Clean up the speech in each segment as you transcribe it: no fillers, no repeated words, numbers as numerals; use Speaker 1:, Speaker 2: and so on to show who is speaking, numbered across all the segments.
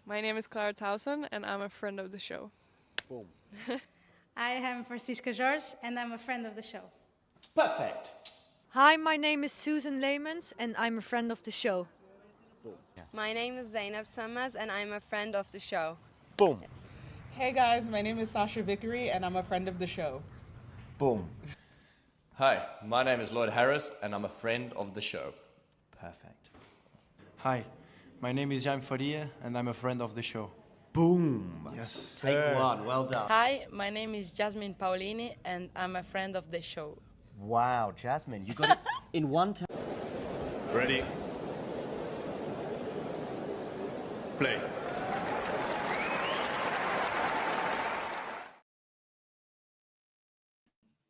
Speaker 1: My name is Clara Towson, and I'm a friend of the show.
Speaker 2: Boom.
Speaker 3: I am Francisca George, and I'm a friend of the show.
Speaker 2: Perfect.
Speaker 4: Hi, my name is Susan Leemans, and I'm a friend of the show.
Speaker 2: Boom. Yeah.
Speaker 5: My name is Zainab Sammaz, and I'm a friend of the show.
Speaker 2: Boom.
Speaker 6: Hey guys, my name is Sasha Vickery, and I'm a friend of the show.
Speaker 2: Boom.
Speaker 7: Hi, my name is Lloyd Harris, and I'm a friend of the show.
Speaker 2: Perfect.
Speaker 8: Hi, my name is Jan Faria, and I'm a friend of the show.
Speaker 2: Boom.
Speaker 8: Yes.
Speaker 2: Take one. Well done.
Speaker 9: Hi, my name is Jasmine Paolini, and I'm a friend of the show.
Speaker 2: Wow, Jasmine, you got it in one time.
Speaker 10: Ready? Play.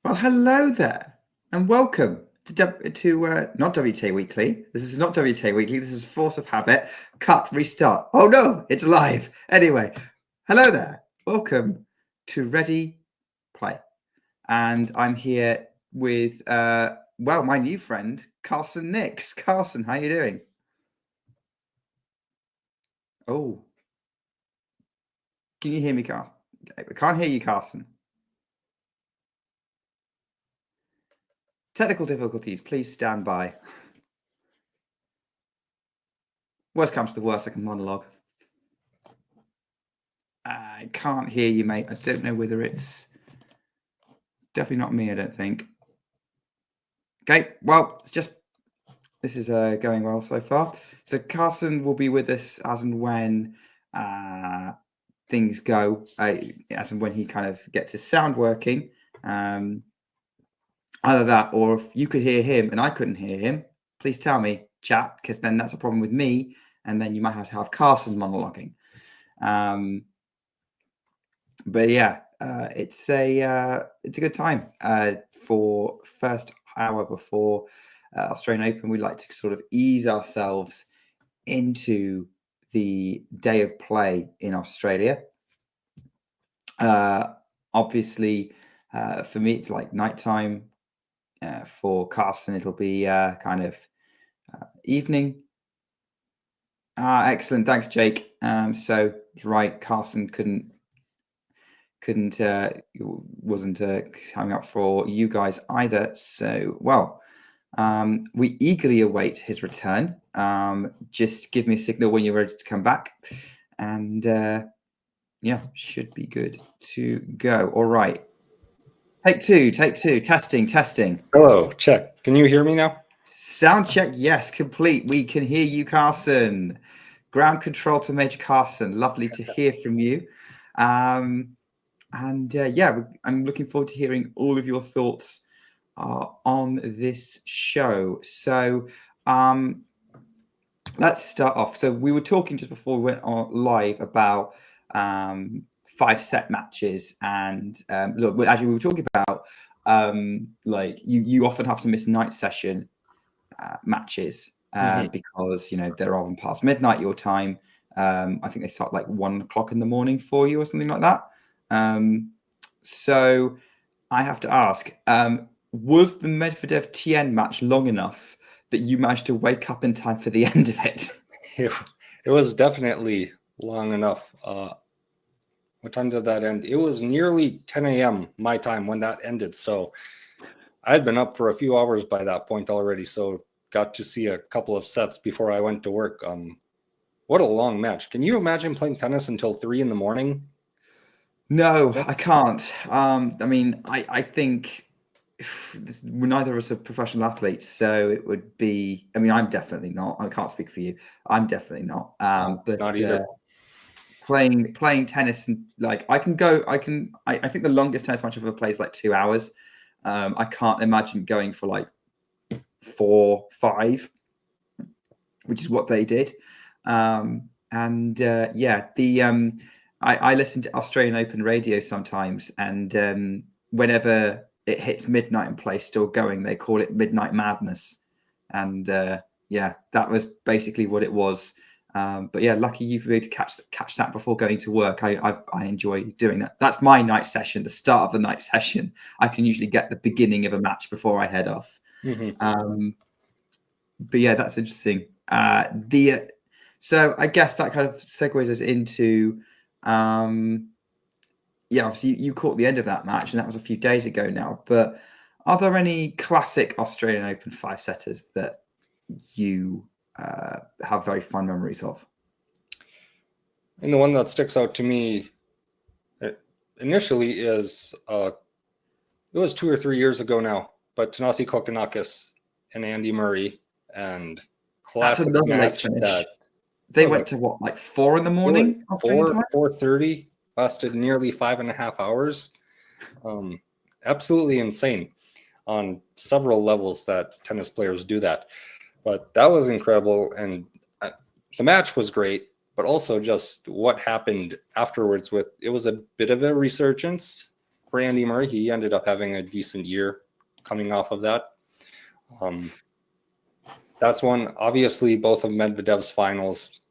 Speaker 11: Well, hello there, and welcome to not WTA Weekly. This is not WTA Weekly. This is Force of Habit. Cut, restart. Oh no, it's live. Anyway, hello there. Welcome to Ready Play, and I'm here with my new friend Carson Nix. Carson, how you doing? Oh, can you hear me, Carson? I can't hear you, Carson. Technical difficulties, please stand by. Worst comes to the worst, I can monologue. I can't hear you, mate. I don't know whether it's definitely not me, I don't think. Okay, well, this is going well so far. So Carson will be with us as and when things go, as and when he kind of gets his sound working. Either that, or if you could hear him and I couldn't hear him, please tell me, chat, because then that's a problem with me, and then you might have to have Carson monologuing. But yeah, it's a good time for first hour before Australian Open. We like to sort of ease ourselves into the day of play in Australia. Obviously, for me, it's like nighttime. For Carson, it'll be kind of evening. Excellent, thanks, Jake. So right, Carson wasn't coming up for you guys either. So we eagerly await his return. Just give me a signal when you're ready to come back, and yeah, should be good to go. All right. Take two, testing.
Speaker 12: Hello, check. Can you hear me now?
Speaker 11: Sound check, yes, complete. We can hear you, Carson. Ground control to Major Carson. Lovely to hear from you. I'm looking forward to hearing all of your thoughts on this show. So let's start off. So we were talking just before we went on live about 5-set matches, and look, actually we were talking about like you often have to miss night session matches because they're often past midnight your time. I think they start like 1 o'clock in the morning for you or something like that. So I have to ask, was the Medvedev Tien match long enough that you managed to wake up in time for the end of it?
Speaker 12: It was definitely long enough. What time did that end? It was nearly 10 a.m. my time when that ended. So I had been up for a few hours by that point already. So got to see a couple of sets before I went to work. What a long match. Can you imagine playing tennis until 3 in the morning?
Speaker 11: No, I can't. I think neither of us are professional athletes, so it would be. I mean, I'm definitely not. I can't speak for you. I'm definitely not. But
Speaker 12: not either.
Speaker 11: Playing tennis, and like I think the longest tennis match I've ever played is like 2 hours. I can't imagine going for like 4, 5, which is what they did. I listen to Australian Open radio sometimes, and whenever it hits midnight and play still going, they call it Midnight Madness. And that was basically what it was. But yeah, lucky you for being able to catch that before going to work. I enjoy doing that. That's my night session, the start of the night session. I can usually get the beginning of a match before I head off. But yeah, that's interesting. So I guess that kind of segues us into, obviously you caught the end of that match, and that was a few days ago now. But are there any classic Australian Open 5-setters that you have very fond memories of?
Speaker 12: And the one that sticks out to me initially is it was 2 or 3 years ago now, but Thanasi Kokkinakis and Andy Murray, and classic
Speaker 11: That's another late
Speaker 12: match
Speaker 11: finish.
Speaker 12: that
Speaker 11: They went to what, like 4 in the morning?
Speaker 12: 4:30, lasted nearly 5.5 hours. Absolutely insane on several levels that tennis players do that. But that was incredible, and the match was great. But also just what happened afterwards it was a bit of a resurgence for Andy Murray. He ended up having a decent year coming off of that. That's one. Obviously, both of Medvedev's finals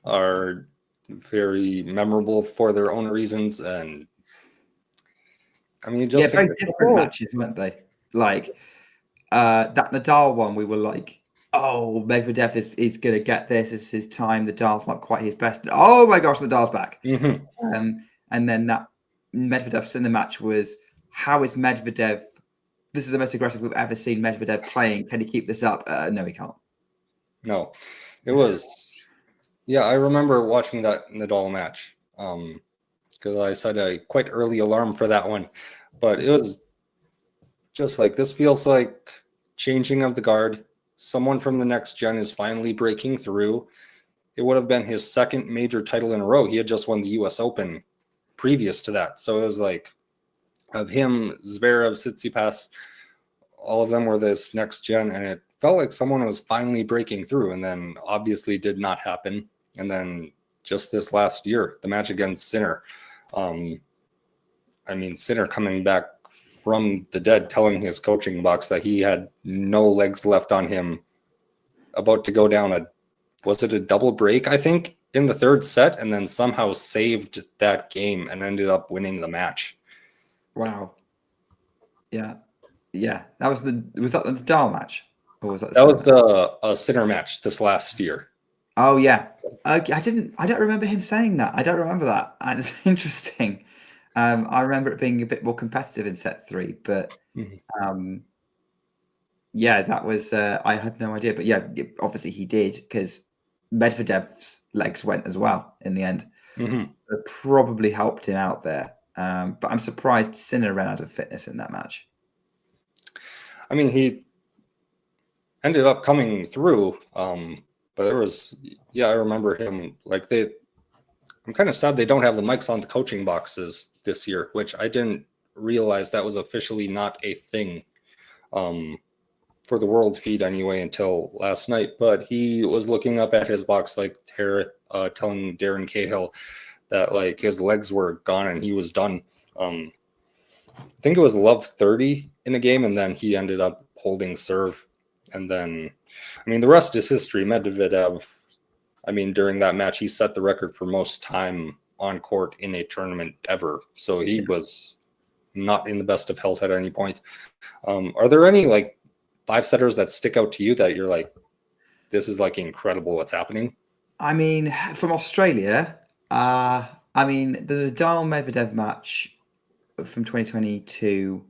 Speaker 12: are very memorable for their own reasons. And I mean, just
Speaker 11: very different matches, weren't they? Like that Nadal one, we were like, oh, Medvedev is going to get this. This is his time. Nadal's not quite his best. Oh my gosh, Nadal's back.
Speaker 12: Mm-hmm.
Speaker 11: And then that Medvedev's in the match was, how is Medvedev? This is the most aggressive we've ever seen Medvedev playing. Can he keep this up? No, he can't.
Speaker 12: No, it was. Yeah, I remember watching that Nadal match because I set a quite early alarm for that one. But it was just like, this feels like changing of the guard. Someone from the next gen is finally breaking through. It would have been his second major title in a row. He had just won the US Open previous to that. So it was like, of him, Zverev, Tsitsipas, all of them were this next gen, and it felt like someone was finally breaking through, and then obviously did not happen. And then just this last year, the match against Sinner. I mean, Sinner coming back from the dead, telling his coaching box that he had no legs left on him, about to go down was it a double break, I think, in the third set, and then somehow saved that game and ended up winning the match.
Speaker 11: Wow. Yeah. Was that the Nadal match? Or was that
Speaker 12: the Sinner match this last year?
Speaker 11: Oh yeah. I don't remember him saying that. I don't remember that. And it's interesting. I remember it being a bit more competitive in set 3, but that was I had no idea. But yeah, obviously he did, because Medvedev's legs went as well in the end.
Speaker 12: Mm-hmm.
Speaker 11: It probably helped him out there. But I'm surprised Sinner ran out of fitness in that match.
Speaker 12: I mean, he ended up coming through, but there was, I remember him, like, I'm kind of sad they don't have the mics on the coaching boxes this year, which I didn't realize that was officially not a thing for the world feed anyway until last night. But he was looking up at his box, like, telling Darren Cahill that, like, his legs were gone and he was done. I think it was love 30 in a game, and then he ended up holding serve. And then, I mean, the rest is history. Medvedev, I mean, during that match, he set the record for most time on court in a tournament ever. So he was not in the best of health at any point. Are there any, like, 5-setters that stick out to you that you're like, this is, like, incredible what's happening?
Speaker 11: I mean, from Australia, the Nadal Medvedev match from 2022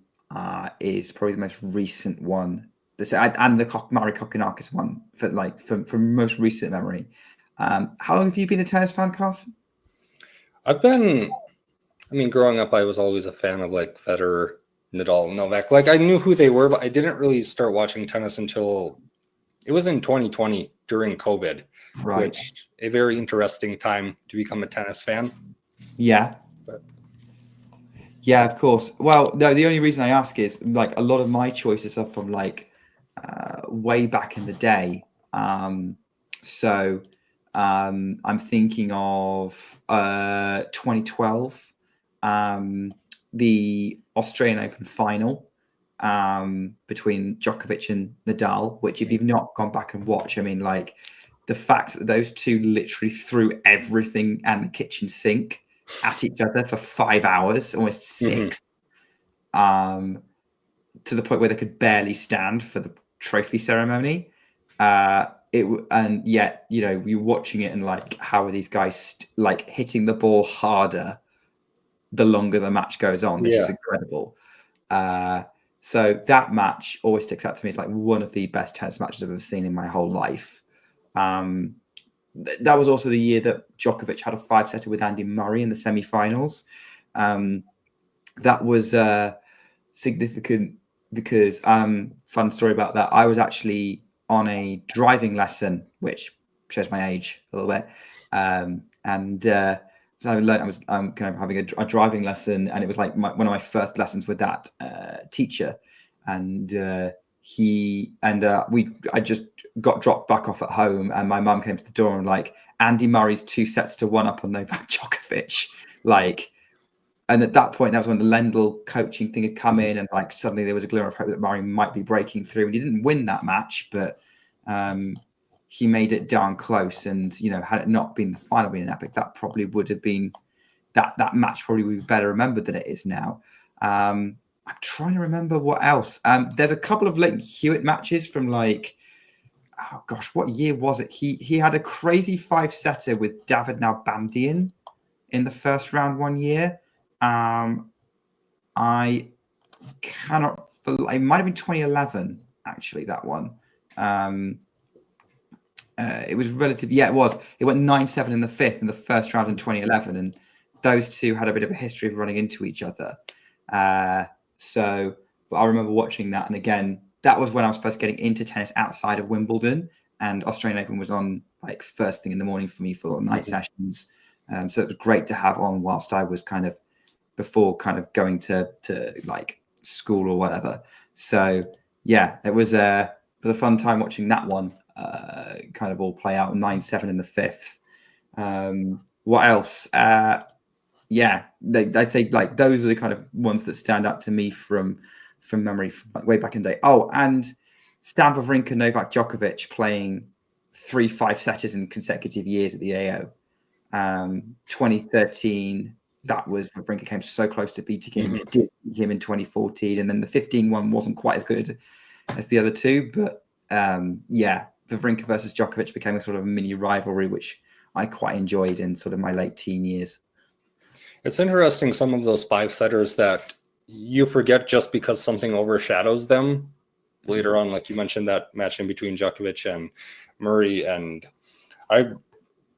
Speaker 11: is probably the most recent one. And the Murray Kokkinakis one from most recent memory. How long have you been a tennis fan, Carson?
Speaker 12: Growing up, I was always a fan of, like, Federer, Nadal, Novak. Like, I knew who they were, but I didn't really start watching tennis until it was in 2020 during COVID, which a very interesting time to become a tennis fan.
Speaker 11: Yeah. Yeah, of course. Well, no, the only reason I ask is, like, a lot of my choices are from, like, way back in the day. So I'm thinking of 2012, the Australian Open final between Djokovic and Nadal, which, if you've not gone back and watched, I mean, like, the fact that those two literally threw everything and the kitchen sink at each other for 5 hours, almost 6, to the point where they could barely stand for the trophy ceremony. and yet, you know, you're watching it and like, how are these guys like hitting the ball harder the longer the match goes on? This is incredible. So that match always sticks out to me as like one of the best tennis matches I've ever seen in my whole life. That was also the year that Djokovic had a 5-setter with Andy Murray in the semi-finals. That was significant because, fun story about that, I was actually on a driving lesson, which shows my age a little bit. So I was kind of having a driving lesson, and it was like one of my first lessons with that teacher. And I just got dropped back off at home, and my mum came to the door and like, Andy Murray's 2-1 up on Novak Djokovic. Like, and at that point, that was when the Lendl coaching thing had come in, and like suddenly there was a glimmer of hope that Murray might be breaking through. And he didn't win that match, but he made it darn close. And you know, had it not been the final being an epic, that probably would have been that match probably would be better remembered than it is now. I'm trying to remember what else. There's a couple of Leighton Hewitt matches from like, oh gosh, what year was it? He had a crazy 5-setter with David Nalbandian in the first round one year. I cannot. It might have been 2011 actually. That one. It was relative. Yeah, it was. It went 9-7 in the fifth in the first round in 2011, and those two had a bit of a history of running into each other. So I remember watching that, and again, that was when I was first getting into tennis outside of Wimbledon, and Australian Open was on like first thing in the morning for me for night sessions. So it was great to have on whilst I was kind of before kind of going to like school or whatever. So yeah, it was a fun time watching that one kind of all play out. 9-7 in the fifth. What else? Yeah, I'd say like those are the kind of ones that stand out to me from memory from like way back in the day. Oh, and Stan Wawrinka, Novak Djokovic playing 3 5-setters in consecutive years at the AO. 2013, that was Wawrinka came so close to beating him. Did beat him in 2014, and then the 15 one wasn't quite as good as the other two. But yeah, Wawrinka versus Djokovic became a sort of a mini rivalry, which I quite enjoyed in sort of my late teen years.
Speaker 12: It's interesting, some of those 5-setters that you forget just because something overshadows them later on. Like you mentioned that match in between Djokovic and Murray, and I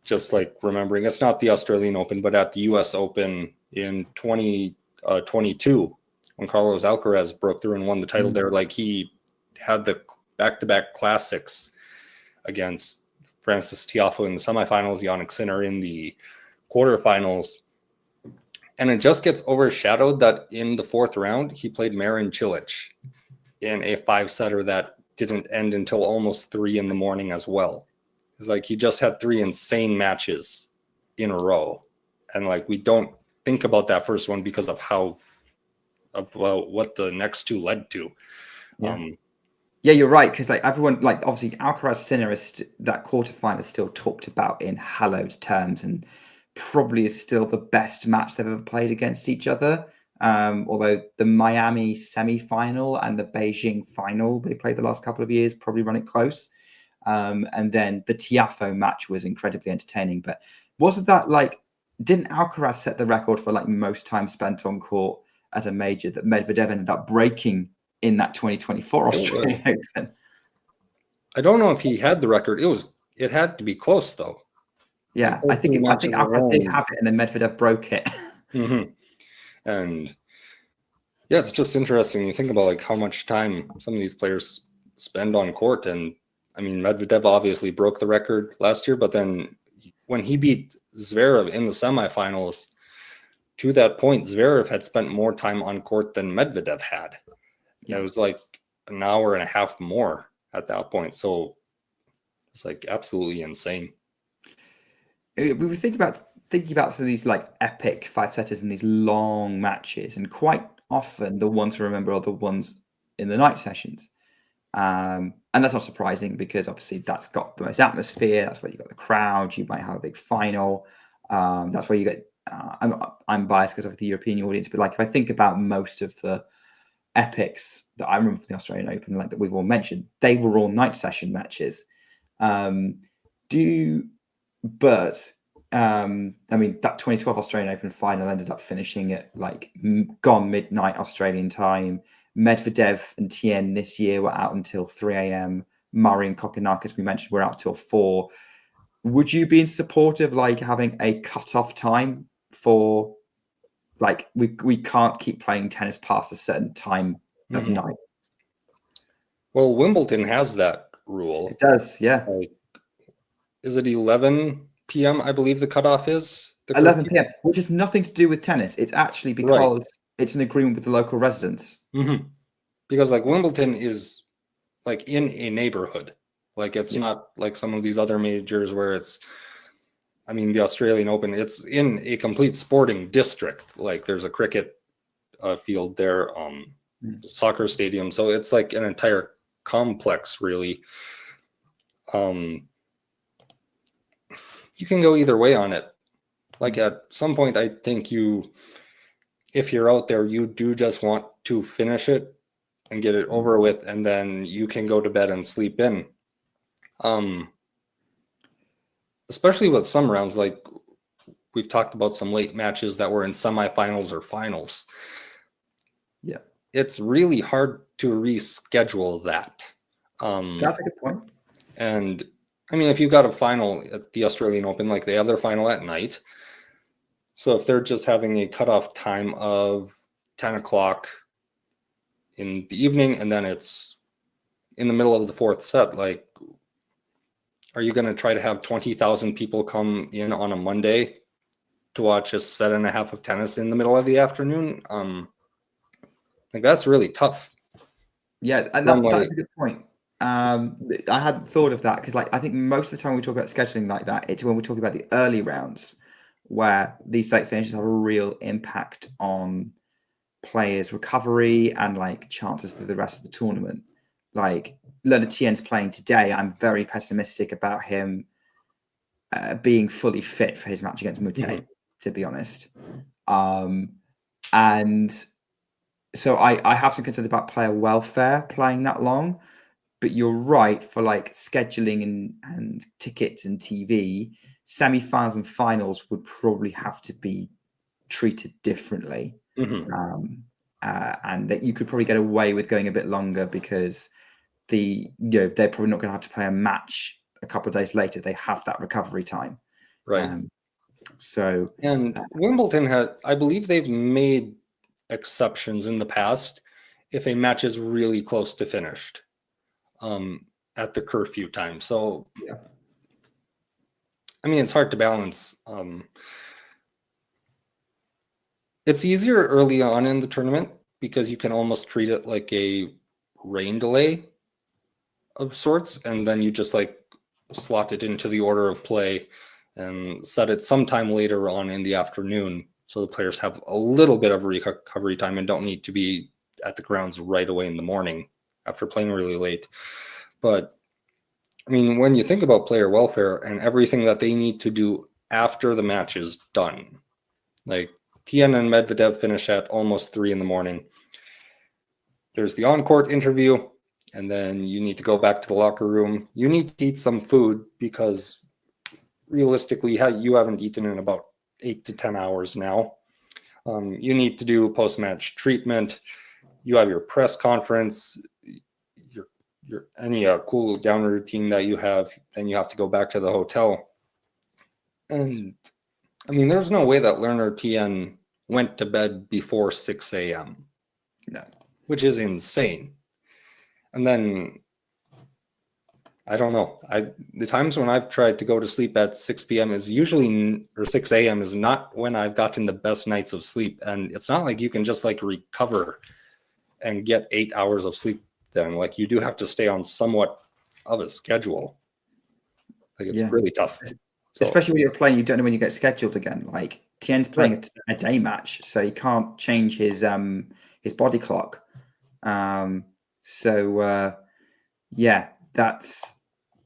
Speaker 12: just like remembering it's not the Australian Open, but at the US Open in 2022 when Carlos Alcaraz broke through and won the title there, like he had the back-to-back classics against Francis Tiafoe in the semifinals, Jannik Sinner in the quarterfinals. And it just gets overshadowed that in the fourth round, he played Marin Cilic in a 5-setter that didn't end until almost 3 a.m. as well. It's like he just had 3 insane matches in a row. And like we don't think about that first one because of what the next two led to.
Speaker 11: Yeah, yeah, you're right. Because like everyone, like obviously Alcaraz Sinner is that quarterfinal is still talked about in hallowed terms, and probably is still the best match they've ever played against each other. Although the Miami semi-final and the Beijing final they played the last couple of years probably run it close. And then the Tiafoe match was incredibly entertaining. But wasn't that like, didn't Alcaraz set the record for like most time spent on court at a major that Medvedev ended up breaking in that 2024 Australian Open?
Speaker 12: I don't know if he had the record. It had to be close though.
Speaker 11: Yeah, I think Alcaraz did have it, and then Medvedev broke it.
Speaker 12: And yeah, it's just interesting. You think about like how much time some of these players spend on court, and I mean Medvedev obviously broke the record last year, but then when he beat Zverev in the semifinals, to that point, Zverev had spent more time on court than Medvedev had. Yeah. It was like an hour and a half more at that point. So it's like absolutely insane.
Speaker 11: We were thinking about some of these like epic 5-setters in these long matches, and quite often the ones to remember are the ones in the night sessions. And that's not surprising because obviously that's got the most atmosphere. That's where you got the crowd. You might have a big final. That's where you get. I'm biased because of the European audience, but like if I think about most of the epics that I remember from the Australian Open, like that we've all mentioned, they were all night session matches. But I mean, that 2012 Australian Open final ended up finishing at like gone midnight Australian time. Medvedev and Tien this year were out until 3 a.m. Murray and Kokonakis, we mentioned, were out till 4. Would you be in support of like having a cut-off time for like we can't keep playing tennis past a certain time of night?
Speaker 12: Well, Wimbledon has that rule.
Speaker 11: It does, yeah.
Speaker 12: Like, is it 11 p.m.? I believe the cutoff is
Speaker 11: 11 p.m., which has nothing to do with tennis. It's actually because it's an agreement with the local residents.
Speaker 12: Because like Wimbledon is like in a neighborhood. Like it's not like some of these other majors where it's, I mean, the Australian Open, it's in a complete sporting district. Like there's a cricket field there, soccer stadium. So it's like an entire complex, really. You can go either way on it. Like at some point, I think if you're out there, you do just want to finish it and get it over with, and then you can go to bed and sleep in. Especially with some rounds, like we've talked about some late matches that were in semifinals or finals.
Speaker 11: Yeah.
Speaker 12: It's really hard to reschedule that.
Speaker 11: That's a good point.
Speaker 12: And I mean, if you've got a final at the Australian Open, like they have their final at night. So if they're just having a cutoff time of 10 o'clock in the evening, and then it's in the middle of the fourth set, like, are you going to try to have 20,000 people come in on a Monday to watch a set and a half of tennis in the middle of the afternoon? Like that's really tough.
Speaker 11: Yeah, and that's a good point. I hadn't thought of that because, like, I think most of the time we talk about scheduling like that, it's when we talk about the early rounds where these late finishes have a real impact on players' recovery and like chances for the rest of the tournament. Like Leonard Tien's playing today, I'm very pessimistic about him being fully fit for his match against Mute, to be honest. And so I have some concerns about player welfare playing that long. But you're right, for like scheduling and tickets and TV, semi-finals and finals would probably have to be treated differently. And that you could probably get away with going a bit longer because they're probably not going to have to play a match a couple of days later. They have that recovery time.
Speaker 12: Right. And Wimbledon I believe they've made exceptions in the past if a match is really close to finished. At the curfew time. So, I mean, it's hard to balance. It's easier early on in the tournament because you can almost treat it like a rain delay of sorts, and then you just like slot it into the order of play and set it sometime later on in the afternoon so the players have a little bit of recovery time and don't need to be at the grounds right away in the morning after playing really late. But I mean, when you think about player welfare and everything that they need to do after the match is done, like Tien and Medvedev finish at almost 3 a.m. There's the on-court interview, and then you need to go back to the locker room. You need to eat some food because realistically, you haven't eaten in about 8 to 10 hours now. You need to do post-match treatment. You have your press conference, any cool down routine that you have, then you have to go back to the hotel. And I mean, there's no way that Leonard Tien went to bed before 6 a.m.
Speaker 11: No.
Speaker 12: Which is insane. And then I don't know. The times when I've tried to go to sleep at 6 p.m. is usually, or 6 a.m. is not when I've gotten the best nights of sleep. And it's not like you can just like recover and get 8 hours of sleep. Then like you do have to stay on somewhat of a schedule. Like it's really tough.
Speaker 11: Especially when you're playing, you don't know when you get scheduled again. Like Tien's playing a day match, so he can't change his body clock. That's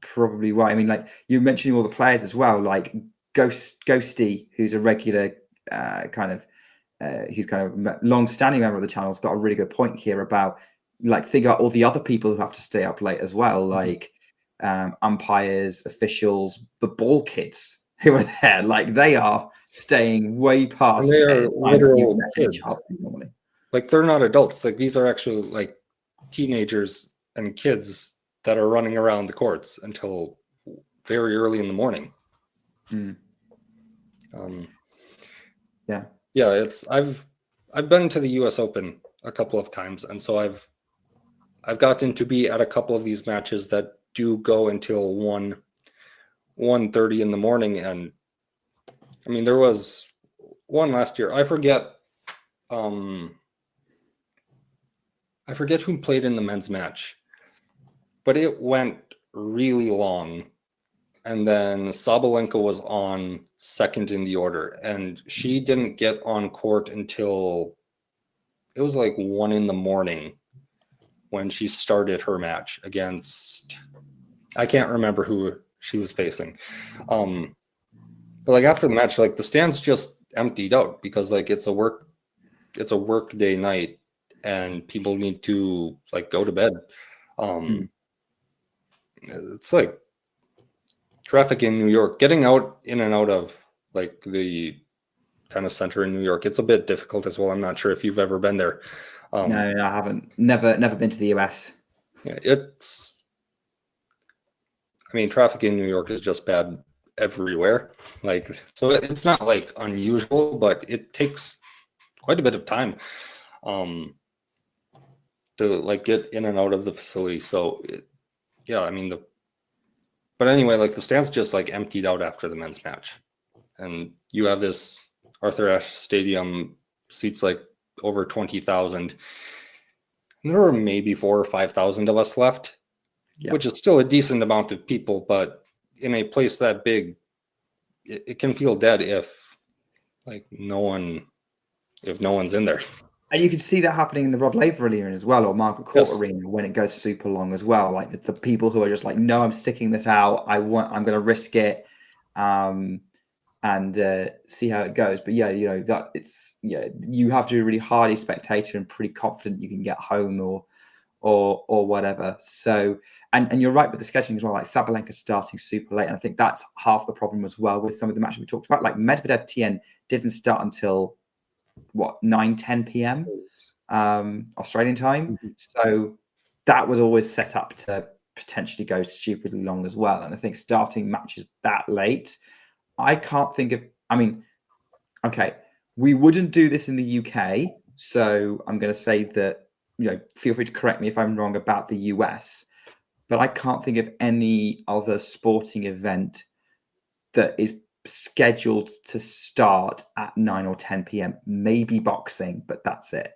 Speaker 11: probably why. I mean, like you mentioning all the players as well, like Ghosty, who's a regular who's kind of long-standing member of the channel, has got a really good point here about like think about all the other people who have to stay up late as well. Like umpires, officials, the ball kids who are there. Like they are staying way past
Speaker 12: And they are
Speaker 11: any time
Speaker 12: literal
Speaker 11: you've met any
Speaker 12: kids.
Speaker 11: child normally.
Speaker 12: Like they're not adults. Like these are actually like teenagers and kids that are running around the courts until very early in the morning.
Speaker 11: Yeah.
Speaker 12: It's I've been to the US Open a couple of times, and so I've gotten to be at a couple of these matches that do go until 1:30 in the morning. And I mean, there was one last year. I forget who played in the men's match, but it went really long. And then Sabalenka was on second in the order, and she didn't get on court until it was like 1 in the morning when she started her match against, I can't remember who she was facing. But like after the match, like the stands just emptied out because like it's a work day night and people need to like go to bed. It's like traffic in New York, getting out in and out of like the tennis center in New York. It's a bit difficult as well. I'm not sure if you've ever been there.
Speaker 11: No, I haven't. Never been to the US.
Speaker 12: Yeah, I mean, traffic in New York is just bad everywhere. Like, so it's not like unusual, but it takes quite a bit of time to like get in and out of the facility. So I mean, but anyway, like the stands just like emptied out after the men's match, and you have this Arthur Ashe Stadium seats like over 20,000. There were maybe 4,000 or 5,000 of us left, which is still a decent amount of people. But in a place that big, it can feel dead if no one's in there.
Speaker 11: And you can see that happening in the Rod Laver Arena as well, or Margaret Court Arena when it goes super long as well. Like the people who are just like, no, I'm sticking this out. I'm going to risk it, and see how it goes. But you have to be really hardy spectator and pretty confident you can get home or whatever. So, and you're right with the scheduling as well. Like Sabalenka starting super late, and I think that's half the problem as well with some of the matches we talked about. Like Medvedev Tien didn't start until 9-10 p.m. Australian time. So that was always set up to potentially go stupidly long as well. And I think starting matches that late, I can't think of. I mean, okay, we wouldn't do this in the UK, so I'm going to say that feel free to correct me if I'm wrong about the US, but I can't think of any other sporting event that is scheduled to start at 9 or 10 p.m. Maybe boxing, but that's it.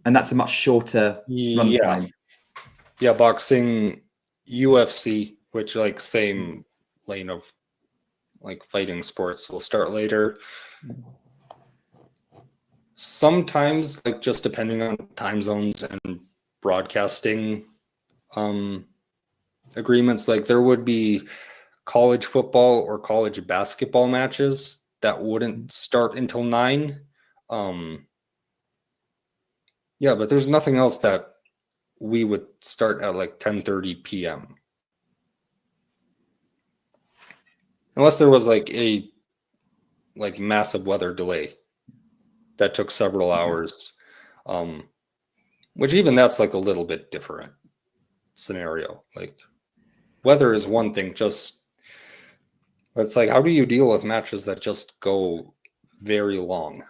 Speaker 11: And that's a much shorter run time.
Speaker 12: Yeah, boxing, UFC, which like same lane of like fighting sports, will start later. Sometimes, like just depending on time zones and broadcasting agreements, like there would be college football or college basketball matches that wouldn't start until 9. But there's nothing else that we would start at like 10:30 p.m. Unless there was like a massive weather delay that took several hours, which even that's like a little bit different scenario. Like weather is one thing, it's like, how do you deal with matches that just go very long?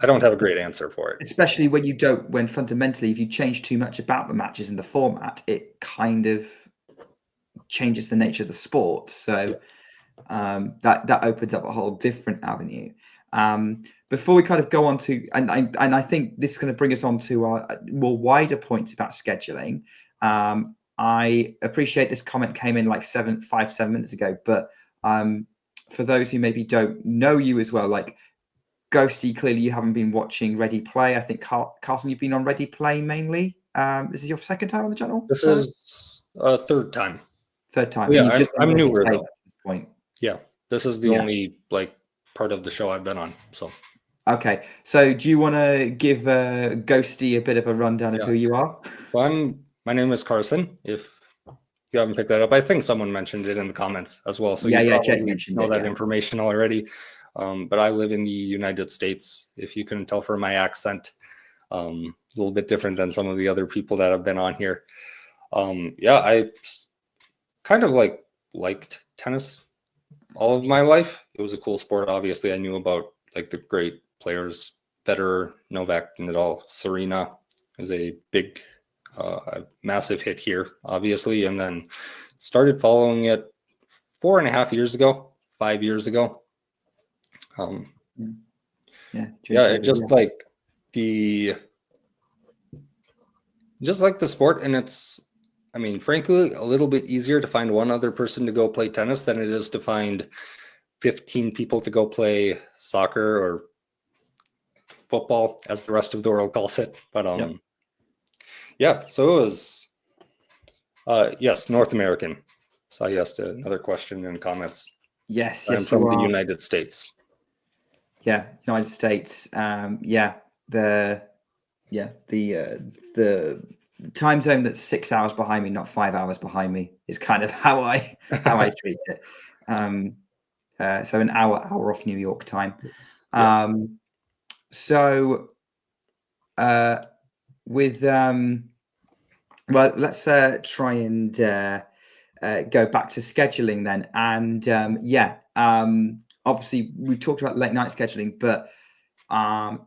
Speaker 12: I don't have a great answer for it.
Speaker 11: Especially when fundamentally, if you change too much about the matches in the format, it kind of changes the nature of the sport. So that opens up a whole different avenue. Before we kind of go on to, and I think this is going to bring us on to our more wider points about scheduling. I appreciate this comment came in like 7 minutes ago, but for those who maybe don't know you as well, like Ghosty, clearly you haven't been watching Ready Play. I think Carson, you've been on Ready Play mainly. This is your second time on the channel?
Speaker 12: This is third time.
Speaker 11: Third time.
Speaker 12: Yeah, I'm newer though.
Speaker 11: At this point.
Speaker 12: Yeah, this is the only like part of the show I've been on. So.
Speaker 11: Okay, so do you want to give Ghosty a bit of a rundown of who you are?
Speaker 12: Well, my name is Carson. If you haven't picked that up, I think someone mentioned it in the comments as well. So
Speaker 11: Yeah,
Speaker 12: you
Speaker 11: Jake
Speaker 12: probably
Speaker 11: mentioned
Speaker 12: know
Speaker 11: it,
Speaker 12: that
Speaker 11: yeah.
Speaker 12: information already. But I live in the United States. If you couldn't tell from my accent, a little bit different than some of the other people that have been on here. Yeah, I kind of liked tennis all of my life. It was a cool sport. Obviously, I knew about like the great players, Federer, Novak, Nadal, Serena is a big, massive hit here, obviously, and then started following it 4.5 years ago, 5 years ago. It just like the sport, and it's, I mean, frankly, a little bit easier to find one other person to go play tennis than it is to find 15 people to go play soccer or football, as the rest of the world calls it. But yeah, so it was yes, North American. So yes, another question in comments.
Speaker 11: Yes,
Speaker 12: I'm from the United States.
Speaker 11: Yeah, United States. The time zone that's 6 hours behind me, not 5 hours behind me, is kind of how I treat it. So an hour off New York time. Let's try and go back to scheduling then. And obviously we talked about late night scheduling, but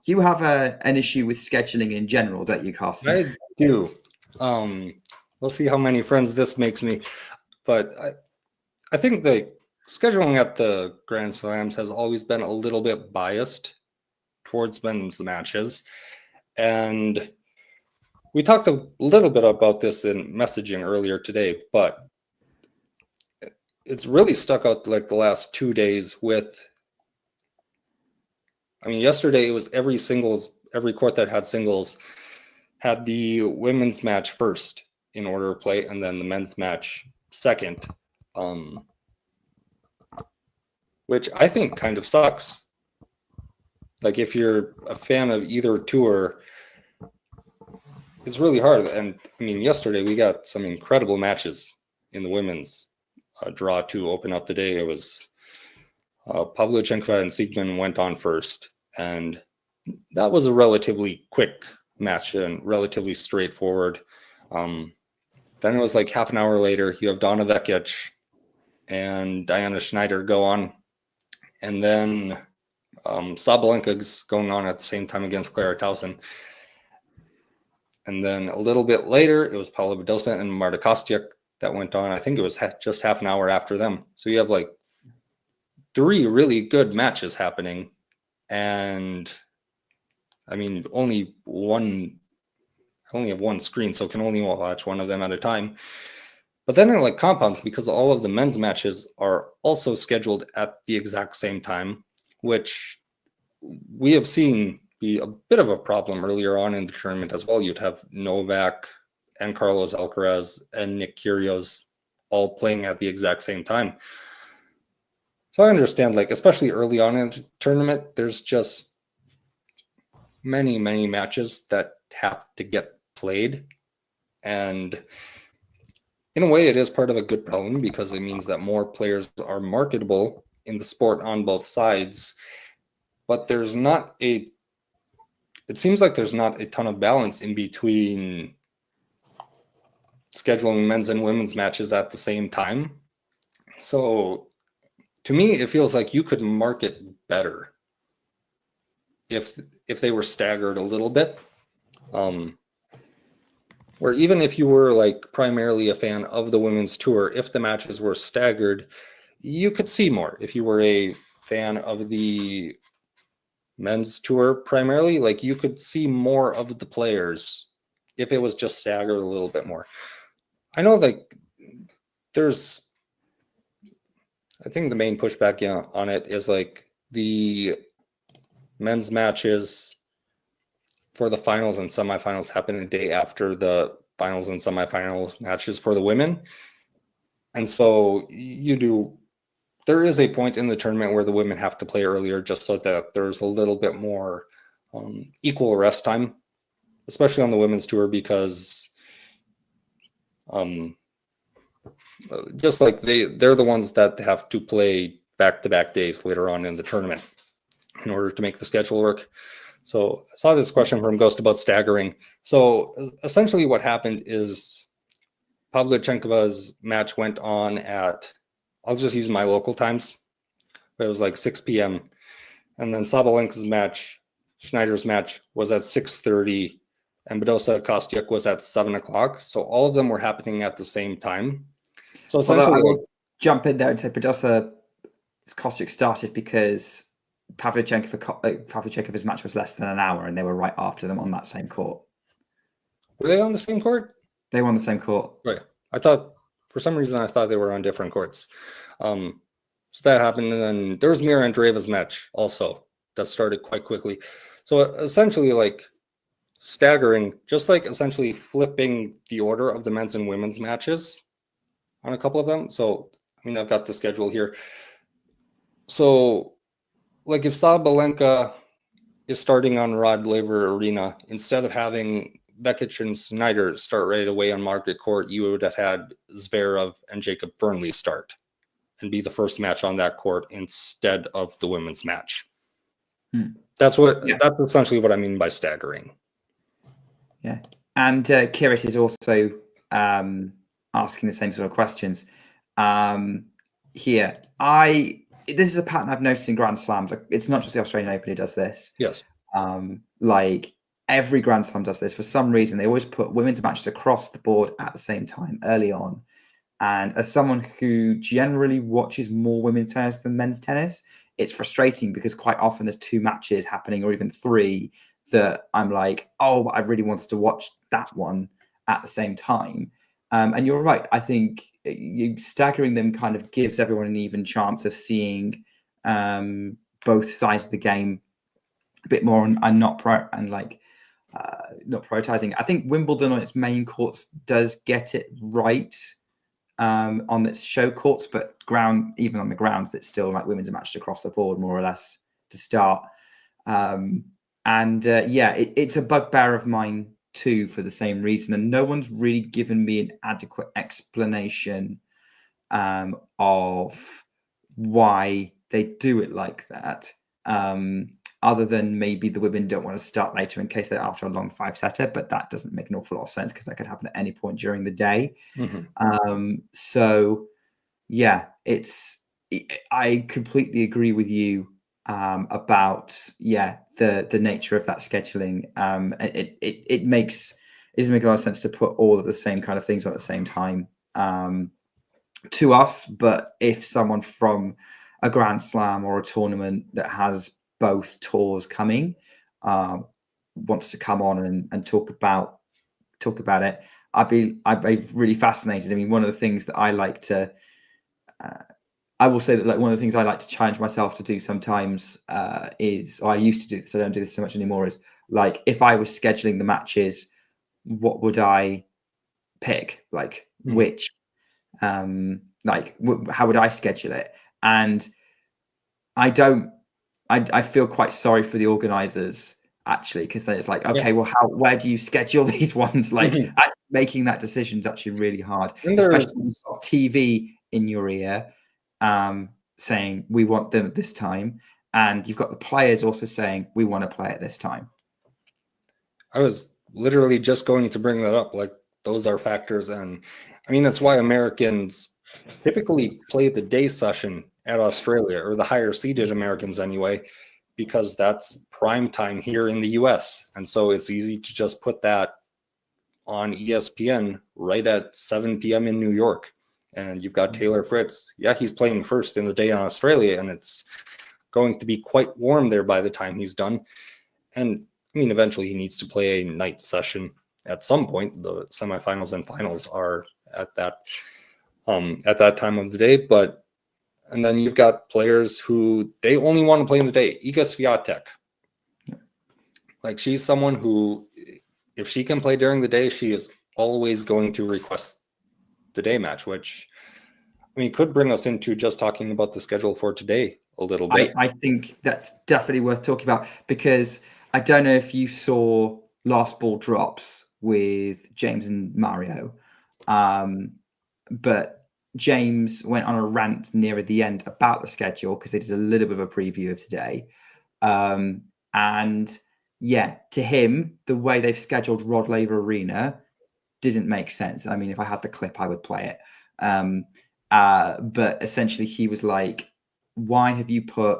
Speaker 11: you have an issue with scheduling in general, don't you, Carson?
Speaker 12: I do. We'll see how many friends this makes me, but I think the scheduling at the Grand Slams has always been a little bit biased towards men's matches, and we talked a little bit about this in messaging earlier today, but it's really stuck out like the last 2 days with, I mean, yesterday it was every court that had singles had the women's match first in order of play, and then the men's match second, which I think kind of sucks. Like, if you're a fan of either tour, it's really hard. And I mean, yesterday we got some incredible matches in the women's draw to open up the day. It was Pavlyuchenkova and Siegman went on first, and that was a relatively quick match and relatively straightforward. Then it was like half an hour later, you have Donna Vekic and Diana Schneider go on, and then Sabalenka's going on at the same time against Clara Tauson. And then a little bit later, it was Paula Badosa and Marta Kostyuk that went on. I think it was just half an hour after them. So you have like 3 really good matches happening. And I mean, I only have one screen, so can only watch one of them at a time. But then in like compounds, because all of the men's matches are also scheduled at the exact same time, which we have seen be a bit of a problem earlier on in the tournament as well. You'd have Novak and Carlos Alcaraz and Nick Kyrgios all playing at the exact same time. So I understand, like, especially early on in the tournament, there's just many, many matches that have to get played. And in a way, it is part of a good problem because it means that more players are marketable in the sport on both sides. But it seems like there's not a ton of balance in between scheduling men's and women's matches at the same time. So to me, it feels like you could market better if they were staggered a little bit. Where even if you were like primarily a fan of the women's tour, if the matches were staggered, you could see more. If you were a fan of the men's tour primarily, like, you could see more of the players if it was just staggered a little bit more. I know, like, I think the main pushback on it is like the men's matches for the finals and semifinals happen a day after the finals and semifinals matches for the women. And so there is a point in the tournament where the women have to play earlier just so that there's a little bit more equal rest time, especially on the women's tour, because Just like they're the ones that have to play back-to-back days later on in the tournament in order to make the schedule work. So I saw this question from Ghost about staggering. So essentially what happened is Pavlyuchenkova's match went on at, I'll just use my local times, but it was like 6 p.m. And then Sabalenka's match, Schneider's match, was at 6:30, and Badosa Kostyuk was at 7 o'clock. So all of them were happening at the same time. So essentially,
Speaker 11: I will jump in there and say Badosa Kostyuk started because Pavlyuchenkova's match was less than an hour, and they were right after them on that same court.
Speaker 12: Were they on the same court?
Speaker 11: They were on the same court.
Speaker 12: Right. I thought, for some reason, I thought they were on different courts. So that happened, and then there was Mira Andreeva's match also that started quite quickly. So essentially, like staggering, just like essentially flipping the order of the men's and women's matches on a couple of them. So, I mean, I've got the schedule here. So, like if Sabalenka is starting on Rod Laver Arena, instead of having Bekic and Snyder start right away on Margaret Court, you would have had Zverev and Jacob Fernley start and be the first match on that court instead of the women's match. That's essentially what I mean by staggering.
Speaker 11: Yeah. And Kirit is also asking the same sort of questions here. This is a pattern I've noticed in Grand Slams. It's not just the Australian Open who does this.
Speaker 12: Yes.
Speaker 11: Like every Grand Slam does this. For some reason, they always put women's matches across the board at the same time early on. And as someone who generally watches more women's tennis than men's tennis, it's frustrating because quite often there's 2 matches happening or even 3 that I'm like, oh, I really wanted to watch that one at the same time. And you're right. I think you staggering them kind of gives everyone an even chance of seeing both sides of the game a bit more and not prioritizing. I think Wimbledon on its main courts does get it right on its show courts, but even on the grounds, it's still like women's matches across the board more or less to start. It's a bugbear of mine too for the same reason, and no one's really given me an adequate explanation of why they do it like that, other than maybe the women don't want to start later in case they're after a long 5-setter, but that doesn't make an awful lot of sense because that could happen at any point during the day. I completely agree with you about the nature of that scheduling. It doesn't make a lot of sense to put all of the same kind of things on at the same time to us, but if someone from a Grand Slam or a tournament that has both tours coming wants to come on and talk about it, I'd be really fascinated. I mean, one of the things that I like to I will say that one of the things I like to challenge myself to do sometimes I used to do this, I don't do this so much anymore, is like if I was scheduling the matches, what would I pick? Like which how would I schedule it? And I feel quite sorry for the organizers actually, because then it's like, okay, well, where do you schedule these ones? Like making that decision is actually really hard, especially when you've got TV in your ear saying we want them at this time, and you've got the players also saying we want to play at this time.
Speaker 12: I was literally just going to bring that up. Like those are factors, and I mean that's why Americans typically play the day session at Australia, or the higher seeded Americans anyway, because that's prime time here in the US. And so it's easy to just put that on ESPN right at 7 p.m. in New York. And you've got Taylor Fritz. Yeah, he's playing first in the day on Australia, and it's going to be quite warm there by the time he's done. And I mean, eventually he needs to play a night session at some point. The semifinals and finals are at that time of the day. And then you've got players who they only want to play in the day. Iga Swiatek. Like she's someone who, if she can play during the day, she is always going to request the day match, which I mean could bring us into just talking about the schedule for today a little bit.
Speaker 11: I think that's definitely worth talking about, because I don't know if you saw Last Ball Drops with James and Mario. But James went on a rant nearer the end about the schedule because they did a little bit of a preview of today. And yeah, to him, the way they've scheduled Rod Laver Arena didn't make sense. I mean, if I had the clip, I would play it. But essentially, he was like, why have you put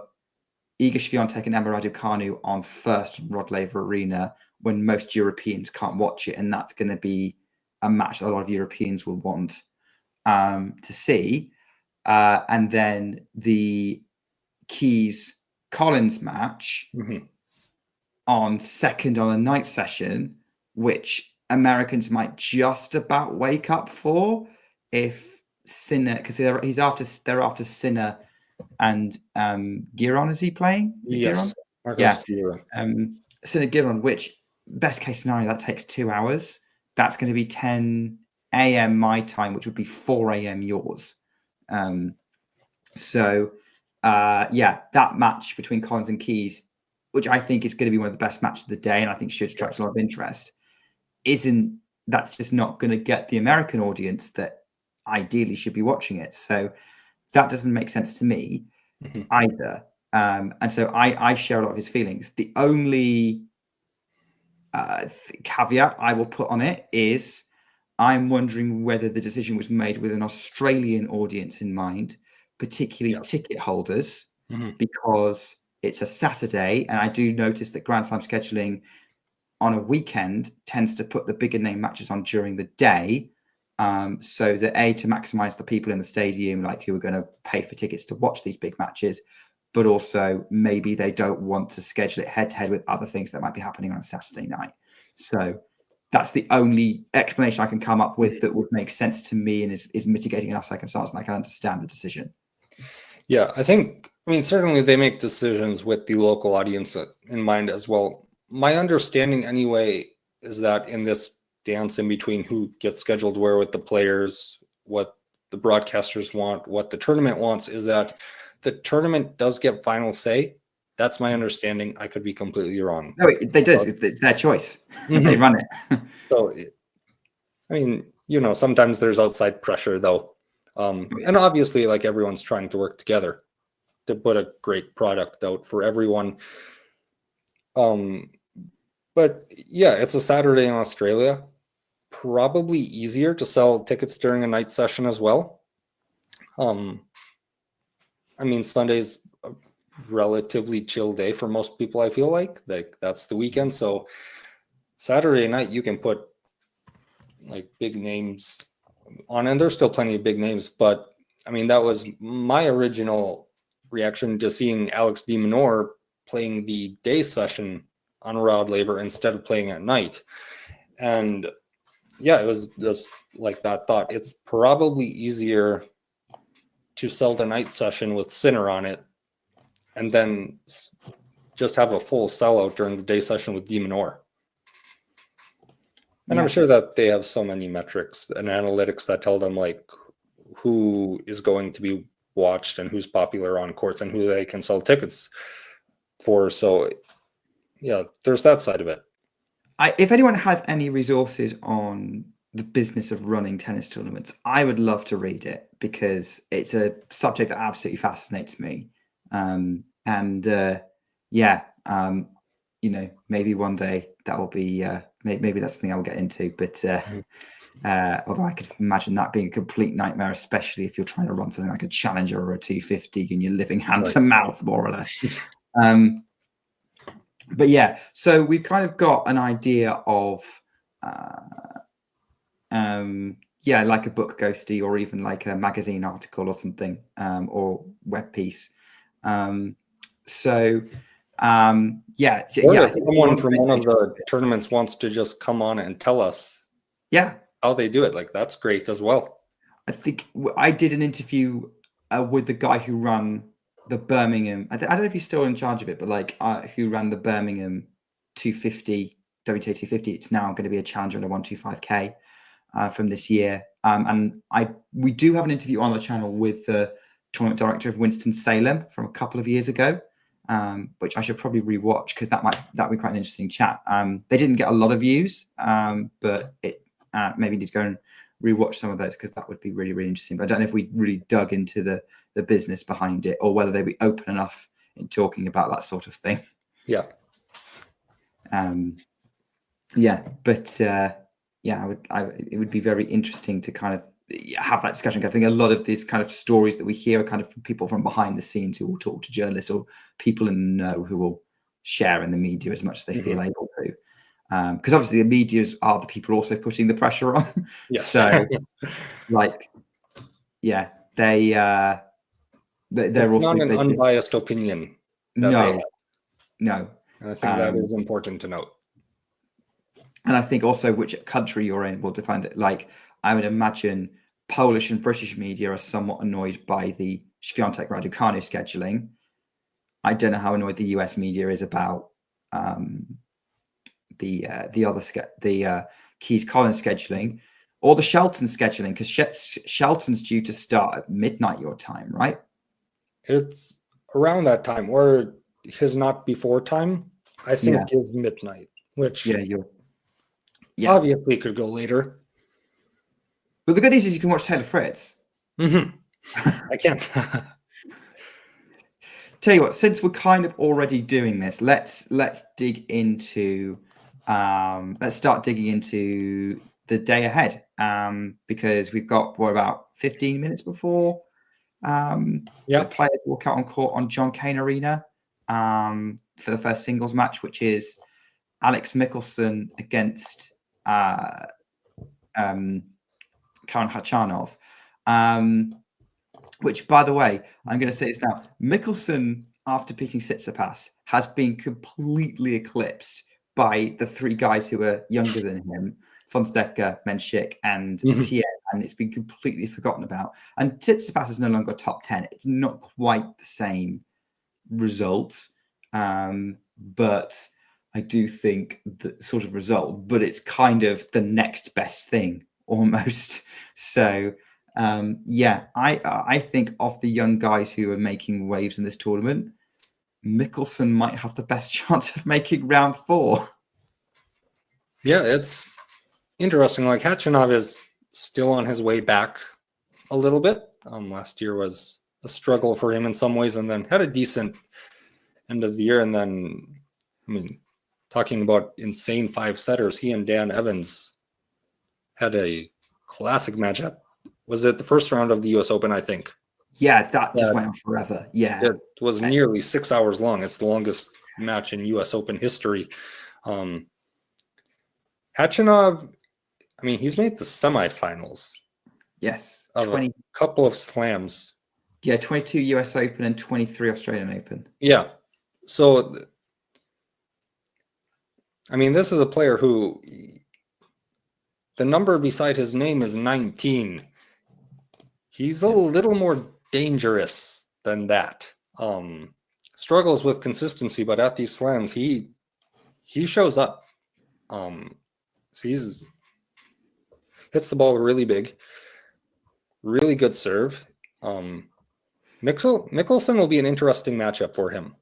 Speaker 11: Iga Swiatek and Emma Raducanu on first on Rod Laver Arena when most Europeans can't watch it? And that's going to be a match that a lot of Europeans will want to see. And then the Keys Collins match on second on a night session, which Americans might just about wake up for if Sinner, because they're after Sinner and Giron. Is he playing?
Speaker 12: Yes.
Speaker 11: Giron? Sinner Giron, which best case scenario that takes 2 hours. That's going to be 10 a.m. my time, which would be 4 a.m. yours. So that match between Collins and Keys, which I think is going to be one of the best matches of the day, and I think should attract a lot of interest, that's just not going to get the American audience that ideally should be watching it. So that doesn't make sense to me either. And so I share a lot of his feelings. The only caveat I will put on it is I'm wondering whether the decision was made with an Australian audience in mind, particularly ticket holders, because it's a Saturday. And I do notice that Grand Slam scheduling on a weekend tends to put the bigger name matches on during the day. So that to maximize the people in the stadium, like who are going to pay for tickets to watch these big matches, but also maybe they don't want to schedule it head to head with other things that might be happening on a Saturday night. So that's the only explanation I can come up with that would make sense to me and is mitigating enough circumstances, and I can understand the decision.
Speaker 12: Yeah, I mean, certainly they make decisions with the local audience in mind as well. My understanding anyway is that in this dance in between who gets scheduled where with the players, what the broadcasters want, what the tournament wants, is that the tournament does get final say. That's my understanding. I could be completely wrong.
Speaker 11: No, they do. It's their choice. They run it.
Speaker 12: So, I mean, sometimes there's outside pressure though. And obviously, like, everyone's trying to work together to put a great product out for everyone. But yeah, it's a Saturday in Australia. Probably easier to sell tickets during a night session as well. I mean, Sunday's a relatively chill day for most people, I feel like that's the weekend. So Saturday night, you can put like big names on, and there's still plenty of big names, but I mean, that was my original reaction to seeing Alex de Minaur playing the day session on Rod Laver instead of playing at night. And yeah, it was just like that thought. It's probably easier to sell the night session with Sinner on it and then just have a full sellout during the day session with de Minaur. And I'm sure that they have so many metrics and analytics that tell them like who is going to be watched and who's popular on courts and who they can sell tickets for. So yeah, there's that side of it.
Speaker 11: If anyone has any resources on the business of running tennis tournaments, I would love to read it because it's a subject that absolutely fascinates me. Maybe one day that will be, maybe that's something I'll get into, but although I could imagine that being a complete nightmare, especially if you're trying to run something like a Challenger or a 250 and you're living hand to mouth, more or less. But yeah, so we've kind of got an idea of, like a book ghosty or even like a magazine article or something, or web piece.
Speaker 12: Or if someone from one of the tournaments wants to just come on and tell us how they do it, like that's great as well.
Speaker 11: I think I did an interview with the guy who ran the Birmingham, I don't know if he's still in charge of it, but who ran the Birmingham 250, WTA 250. It's now going to be a Challenger under 125K from this year. And we do have an interview on the channel with the tournament director of Winston-Salem from a couple of years ago, which I should probably rewatch because that'd be quite an interesting chat. They didn't get a lot of views, but it maybe need to go and rewatch some of those because that would be really, really interesting. But I don't know if we really dug into the business behind it or whether they'd be open enough in talking about that sort of thing.
Speaker 12: Yeah.
Speaker 11: It would be very interesting to kind of have that discussion. I think a lot of these kind of stories that we hear are kind of from people from behind the scenes who will talk to journalists or people in the know who will share in the media as much as they feel able to. Because obviously the medias are the people also putting the pressure on.
Speaker 12: Yes.
Speaker 11: So, they're
Speaker 12: it's
Speaker 11: also
Speaker 12: not an unbiased opinion.
Speaker 11: No.
Speaker 12: And I think that is important to note.
Speaker 11: And I think also which country you're in will define it. Like, I would imagine Polish and British media are somewhat annoyed by the Swiatek-Raducanu scheduling. I don't know how annoyed the US media is about the Keys Collins scheduling or the Shelton scheduling, because Shelton's due to start at midnight your time, right?
Speaker 12: It's around that time, or his not before time, I think, is midnight, which obviously could go later.
Speaker 11: But the good news is you can watch Taylor Fritz.
Speaker 12: I can.
Speaker 11: Tell you what, since we're kind of already doing this, let's dig into let's start digging into the day ahead, because we've got about 15 minutes before the players walk out on court on John Cain Arena for the first singles match, which is Alex Michelsen against Karen Khachanov. Which, by the way, I'm going to say this now. Michelsen, after beating Tsitsipas, has been completely eclipsed by the three guys who are younger than him, Fonseca, Menchik, and Tien, and it's been completely forgotten about. And Tsitsipas is no longer top 10. It's not quite the same results, but I do think the sort of result, but it's kind of the next best thing almost. So... I think of the young guys who are making waves in this tournament, Michelsen might have the best chance of making round 4.
Speaker 12: Yeah, it's interesting. Like, Khachanov is still on his way back a little bit. Last year was a struggle for him in some ways, and then had a decent end of the year. And then, I mean, talking about insane 5-setters, he and Dan Evans had a classic matchup. Was it the first round of the U.S. Open, I think?
Speaker 11: Yeah, that just went on forever. Yeah.
Speaker 12: It was nearly 6 hours long. It's the longest match in U.S. Open history. Khachanov, I mean, he's made the semifinals.
Speaker 11: Yes.
Speaker 12: A couple of slams.
Speaker 11: Yeah, 22 U.S. Open and 23 Australian Open.
Speaker 12: Yeah. So, I mean, this is a player who the number beside his name is 19. He's a little more dangerous than that. Struggles with consistency, but at these slams, he shows up. So he's hits the ball really big, really good serve. Michelsen will be an interesting matchup for him.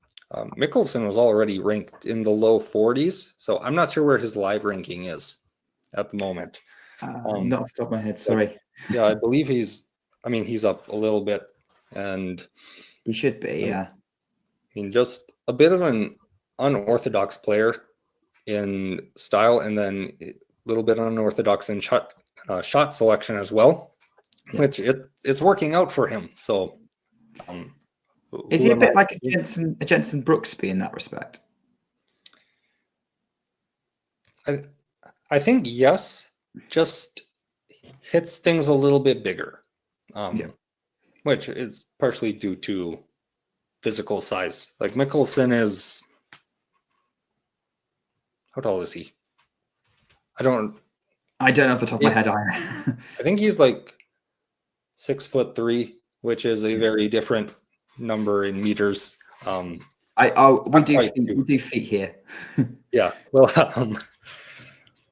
Speaker 12: Michelsen was already ranked in the low 40s, so I'm not sure where his live ranking is at the moment.
Speaker 11: Not off the top of my head, sorry.
Speaker 12: Yeah, I believe he's up a little bit, and
Speaker 11: he should be. Yeah,
Speaker 12: I mean, just a bit of an unorthodox player in style, and then a little bit unorthodox in shot selection as well, which it's working out for him. So,
Speaker 11: is he a bit like a Jensen Brooksby in that respect?
Speaker 12: I think yes, just hits things a little bit bigger. Which is partially due to physical size. like Michelsen is, how tall is he? I don't know
Speaker 11: off the top of my head either.
Speaker 12: I think he's like 6'3", which is a very different number in meters.
Speaker 11: We do feet here.
Speaker 12: Yeah, well,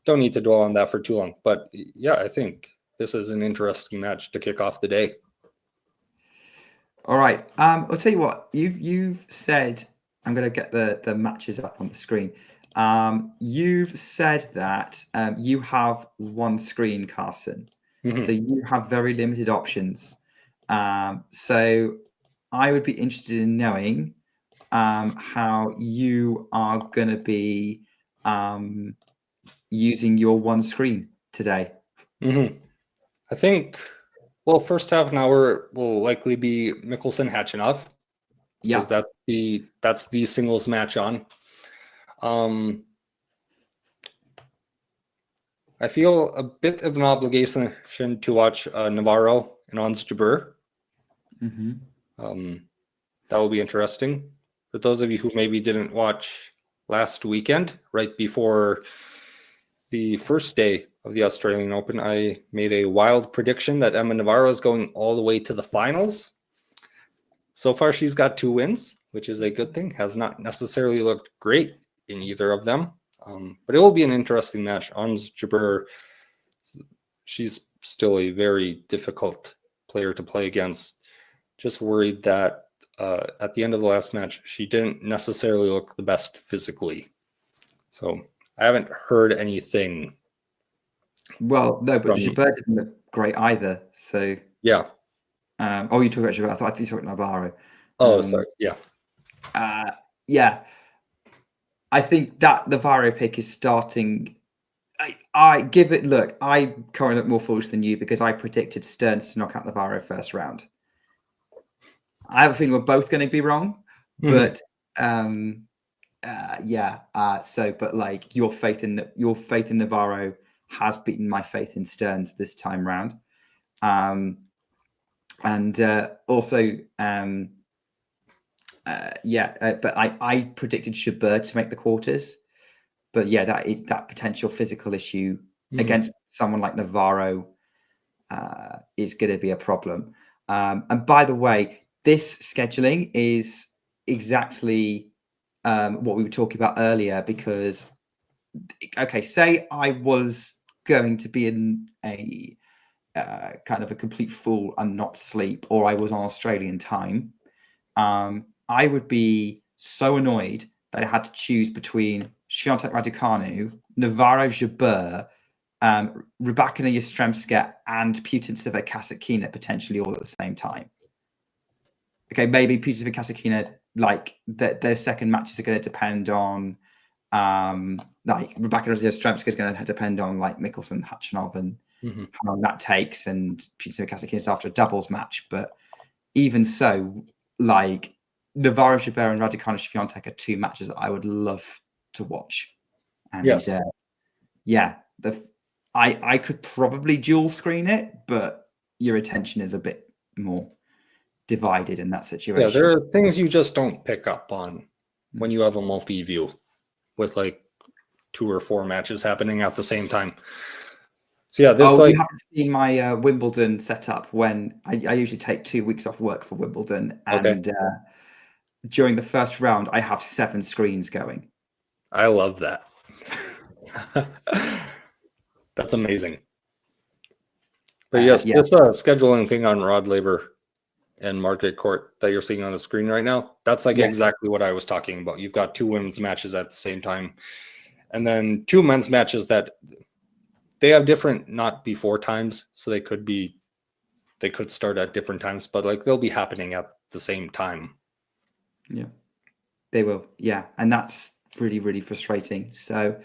Speaker 12: don't need to dwell on that for too long, but yeah, I think this is an interesting match to kick off the day.
Speaker 11: All right. I'll tell you what, you've said, I'm going to get the matches up on the screen. You've said that you have one screen, Carson. So you have very limited options. So I would be interested in knowing how you are going to be using your one screen today.
Speaker 12: I think, well, first half an hour will likely be Mickelson Khachanov.
Speaker 11: Yeah,
Speaker 12: because that's the singles match on. I feel a bit of an obligation to watch Navarro and Ons Jabeur. That will be interesting. For those of you who maybe didn't watch last weekend, right before the first day of the Australian Open, I made a wild prediction that Emma Navarro is going all the way to the finals. So far, she's got 2 wins, which is a good thing. Has not necessarily looked great in either of them. But it will be an interesting match. Ons Jabeur, she's still a very difficult player to play against. Just worried that at the end of the last match, she didn't necessarily look the best physically. So I haven't heard anything.
Speaker 11: Well, no, but Jabeur didn't look great either. So
Speaker 12: yeah.
Speaker 11: Oh, you talking about Jabeur? I thought you were talking about Navarro.
Speaker 12: Oh, sorry. Yeah.
Speaker 11: Yeah. I think that Navarro pick is starting. I give it. Look, I currently look more foolish than you because I predicted Stearns to knock out Navarro first round. I have a feeling we're both going to be wrong, but yeah. But like your faith in Navarro has beaten my faith in Stearns this time round, and also. But I predicted Jabeur to make the quarters, but yeah, that potential physical issue against someone like Navarro is going to be a problem. And by the way, this scheduling is exactly what we were talking about earlier. Because, okay, say I was going to be in a kind of a complete fool and not sleep, or I was on Australian time. I would be so annoyed that I had to choose between Swiatek-Raducanu, Navarro Jabeur, Rybakina Yastremska, and Putintseva Kasatkina potentially all at the same time. Okay, maybe Putintseva Kasatkina, like their second matches are going to depend on, like Rybakina Yastremska is going to depend on like Mickelson, Khachanov, and how long that takes, and Putintseva Kasatkina is after a doubles match. But even so, like Navarro Jabeur and Raducanu Swiatek are 2 matches that I would love to watch. And
Speaker 12: yes.
Speaker 11: I could probably dual screen it, but your attention is a bit more divided in that situation.
Speaker 12: Yeah, there are things you just don't pick up on when you have a multi-view with like 2 or 4 matches happening at the same time. So yeah, there's
Speaker 11: you haven't seen my Wimbledon setup when I usually take 2 weeks off work for Wimbledon, and during the first round, I have 7 screens going.
Speaker 12: I love that. That's amazing. But yes, this scheduling thing on Rod Laver and Market Court that you're seeing on the screen right now, that's like exactly what I was talking about. You've got 2 women's matches at the same time, and then 2 men's matches that they have different not before times, so they could start at different times, but like they'll be happening at the same time.
Speaker 11: Yeah, they will. Yeah, and that's really, really frustrating. So,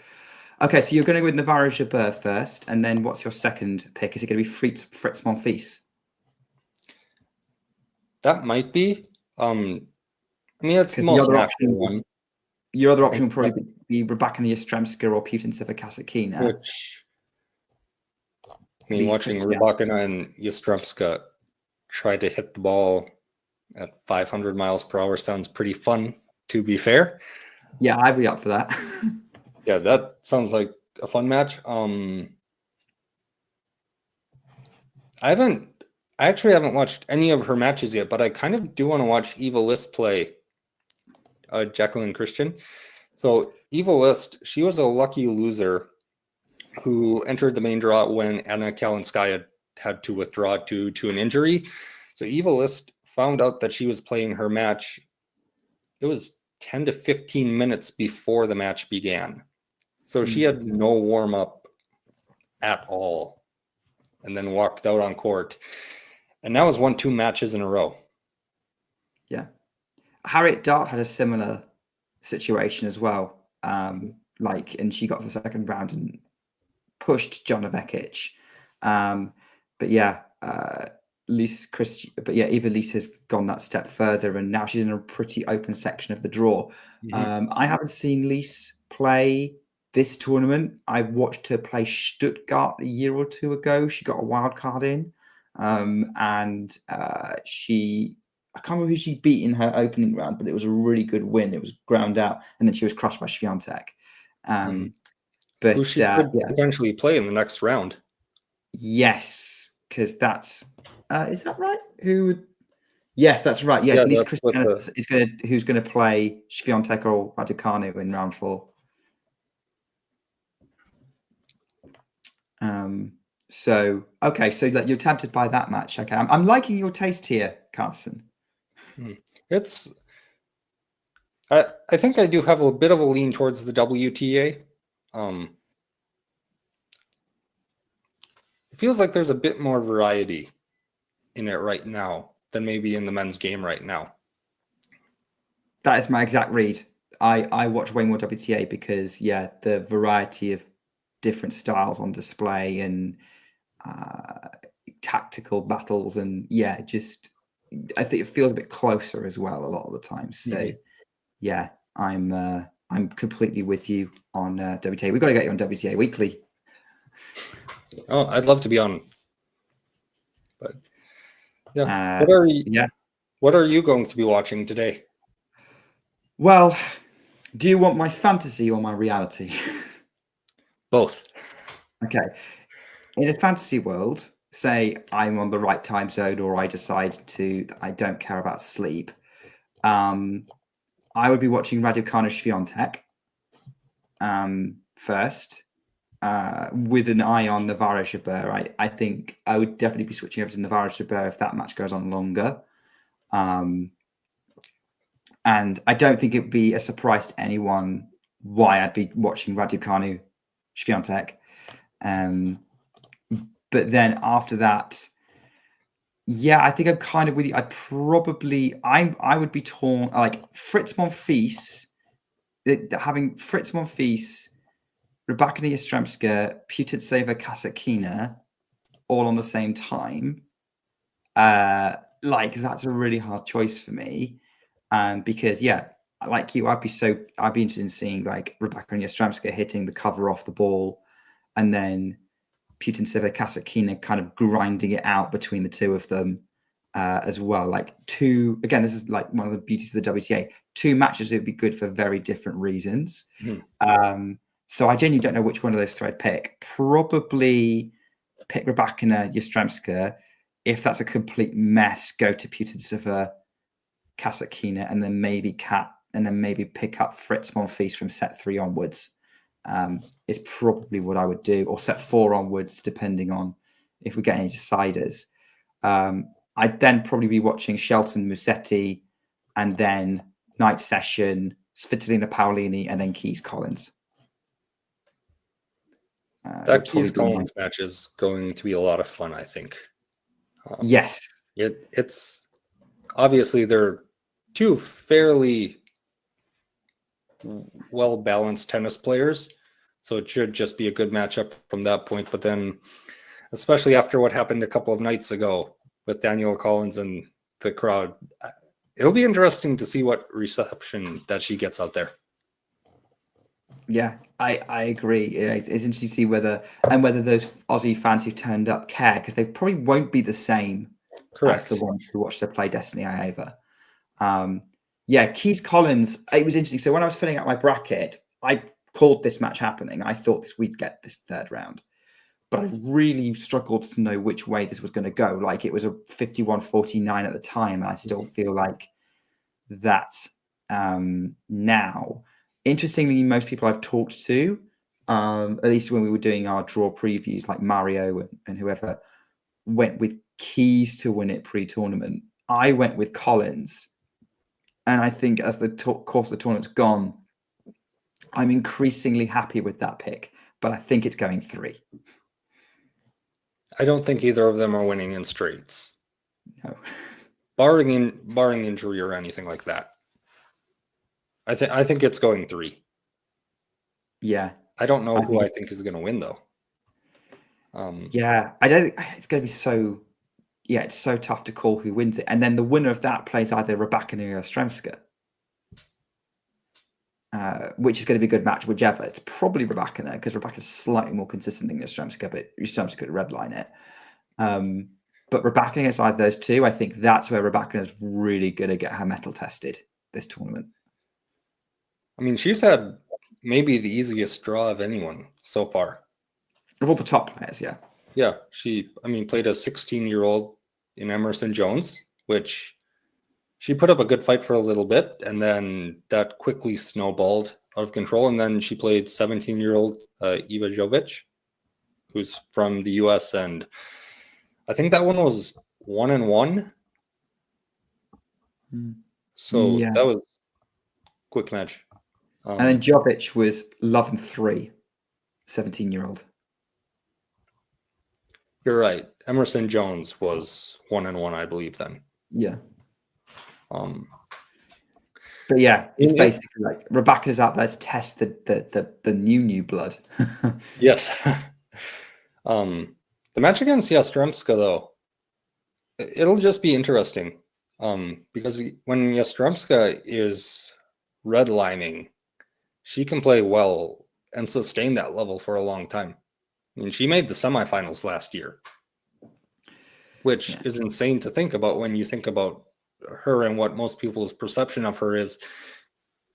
Speaker 11: okay, so you're going to go with Navarro Jabeur first, and then what's your second pick? Is it going to be Fritz Monfils?
Speaker 12: That might be. I mean, it's the most natural one.
Speaker 11: Your other option would probably be Rybakina Yastremska or Putintseva Kasatkina.
Speaker 12: Which, I mean, watching Rybakina and Yastremska try to hit the ball at 500 miles per hour sounds pretty fun, to be fair.
Speaker 11: Yeah, I'd be up for that.
Speaker 12: Yeah, that sounds like a fun match. I actually haven't watched any of her matches yet, but I kind of do want to watch Eva List play Jacqueline Christian. So Eva List, she was a lucky loser who entered the main draw when Anna Kalinskaya had to withdraw due to an injury. So Eva List found out that she was playing her match. It was 10 to 15 minutes before the match began. So she had no warm-up at all. and then walked out on court. And now has won 2 matches in a row.
Speaker 11: Yeah. Harriet Dart had a similar situation as well. And she got to the second round and pushed Jana Vekic. But yeah, Eva Lise has gone that step further, and now she's in a pretty open section of the draw. I haven't seen Lise play this tournament. I watched her play Stuttgart a year or two ago. She got a wild card in, and I can't remember who she beat in her opening round, but it was a really good win. It was ground out, and then she was crushed by Swiatek. But
Speaker 12: who she could potentially play in the next round.
Speaker 11: Yes, because that's is that right? Yes, that's right. Yeah, at least Christiana is who's going to play Swiatek or Raducanu in round 4. So you're tempted by that match. Okay, I'm liking your taste here, Carson.
Speaker 12: It's I think I do have a bit of a lean towards the WTA. It feels like there's a bit more variety in it right now than maybe in the men's game right now.
Speaker 11: That is my exact read. I watch way more WTA because the variety of different styles on display and tactical battles, and I think it feels a bit closer as well a lot of the time. So I'm completely with you on WTA. We've got to get you on WTA Weekly.
Speaker 12: Oh, I'd love to be on. But what are you going to be watching today?
Speaker 11: Well, do you want my fantasy or my reality?
Speaker 12: Both.
Speaker 11: Okay. In a fantasy world, say I'm on the right time zone, or I decide I don't care about sleep, I would be watching Raducanu Swiatek first, with an eye on Navarro Jabeur. I think I would definitely be switching over to Navarro Jabeur if that match goes on longer. And I don't think it would be a surprise to anyone why I'd be watching Raducanu Swiatek. But then after that, I think I'm kind of with you. I would be torn, like Fritz Monfils, having Fritz Monfils, Rybakina Yastremska, Putintseva Kasatkina all on the same time. That's a really hard choice for me. Because like you, I'd be interested in seeing like Rybakina Yastremska hitting the cover off the ball, and then Putintseva Kasatkina kind of grinding it out between the two of them as well. This is like one of the beauties of the WTA. 2 matches that would be good for very different reasons. So I genuinely don't know which one of those 2 I'd pick. Probably pick Rybakina Yastremska. If that's a complete mess, go to Putintseva Kasatkina, and then maybe pick up Fritz Monfils from set 3 onwards. Is probably what I would do, or set 4 onwards, depending on if we get any deciders. I'd then probably be watching Shelton Musetti, and then night session Svitolina Paolini, and then Keys Collins.
Speaker 12: That Keys Collins match is going to be a lot of fun, I think.
Speaker 11: Yes.
Speaker 12: It's obviously they're 2 fairly well-balanced tennis players, so it should just be a good matchup from that point. But then, especially after what happened a couple of nights ago with Danielle Collins and the crowd, it'll be interesting to see what reception that she gets out there.
Speaker 11: Yeah, I agree. It's interesting to see whether those Aussie fans who turned up care, because they probably won't be the same as the ones who watched her play Destiny Iova. Keys Collins, it was interesting. So when I was filling out my bracket, I called this match happening. I thought we'd get this 3rd round, but I really struggled to know which way this was going to go. Like, it was a 51-49 at the time, and I still feel like that's now. Interestingly, most people I've talked to, at least when we were doing our draw previews, like Mario and whoever, went with Keys to win it pre-tournament. I went with Collins. And I think as the course of the tournament's gone, I'm increasingly happy with that pick. But I think it's going 3.
Speaker 12: I don't think either of them are winning in straights.
Speaker 11: No.
Speaker 12: Barring injury or anything like that. I think it's going 3.
Speaker 11: Yeah.
Speaker 12: I don't know who I think is going to win though.
Speaker 11: Yeah, I don't. It's going to be so. Yeah, it's so tough to call who wins it, and then the winner of that plays either Raducanu or Yastremska, which is going to be a good match, whichever. It's probably Raducanu because Raducanu's slightly more consistent than Yastremska, but Yastremska could redline it. But Raducanu against either those two, I think that's where Raducanu is really going to get her mettle tested this tournament.
Speaker 12: I mean, she's had maybe the easiest draw of anyone so far.
Speaker 11: Of all the top players, yeah.
Speaker 12: Yeah, she played a 16-year-old in Emerson Jones, which she put up a good fight for a little bit, and then that quickly snowballed out of control. And then she played 17-year-old Eva Jovic, who's from the US, and I think that one was 1-1. So
Speaker 11: Yeah.
Speaker 12: that was a quick match.
Speaker 11: And then Jovic was 11-3, 17-year-old.
Speaker 12: You're right. Emerson Jones was 1-1, I believe, then.
Speaker 11: Yeah. But yeah, it's basically like Rebecca's out there to test the new blood.
Speaker 12: Yes. The match against Yastremska, though, it'll just be interesting. Because when Yastremska is redlining, she can play well and sustain that level for a long time. I mean, she made the semifinals last year, which is insane to think about when you think about her and what most people's perception of her is.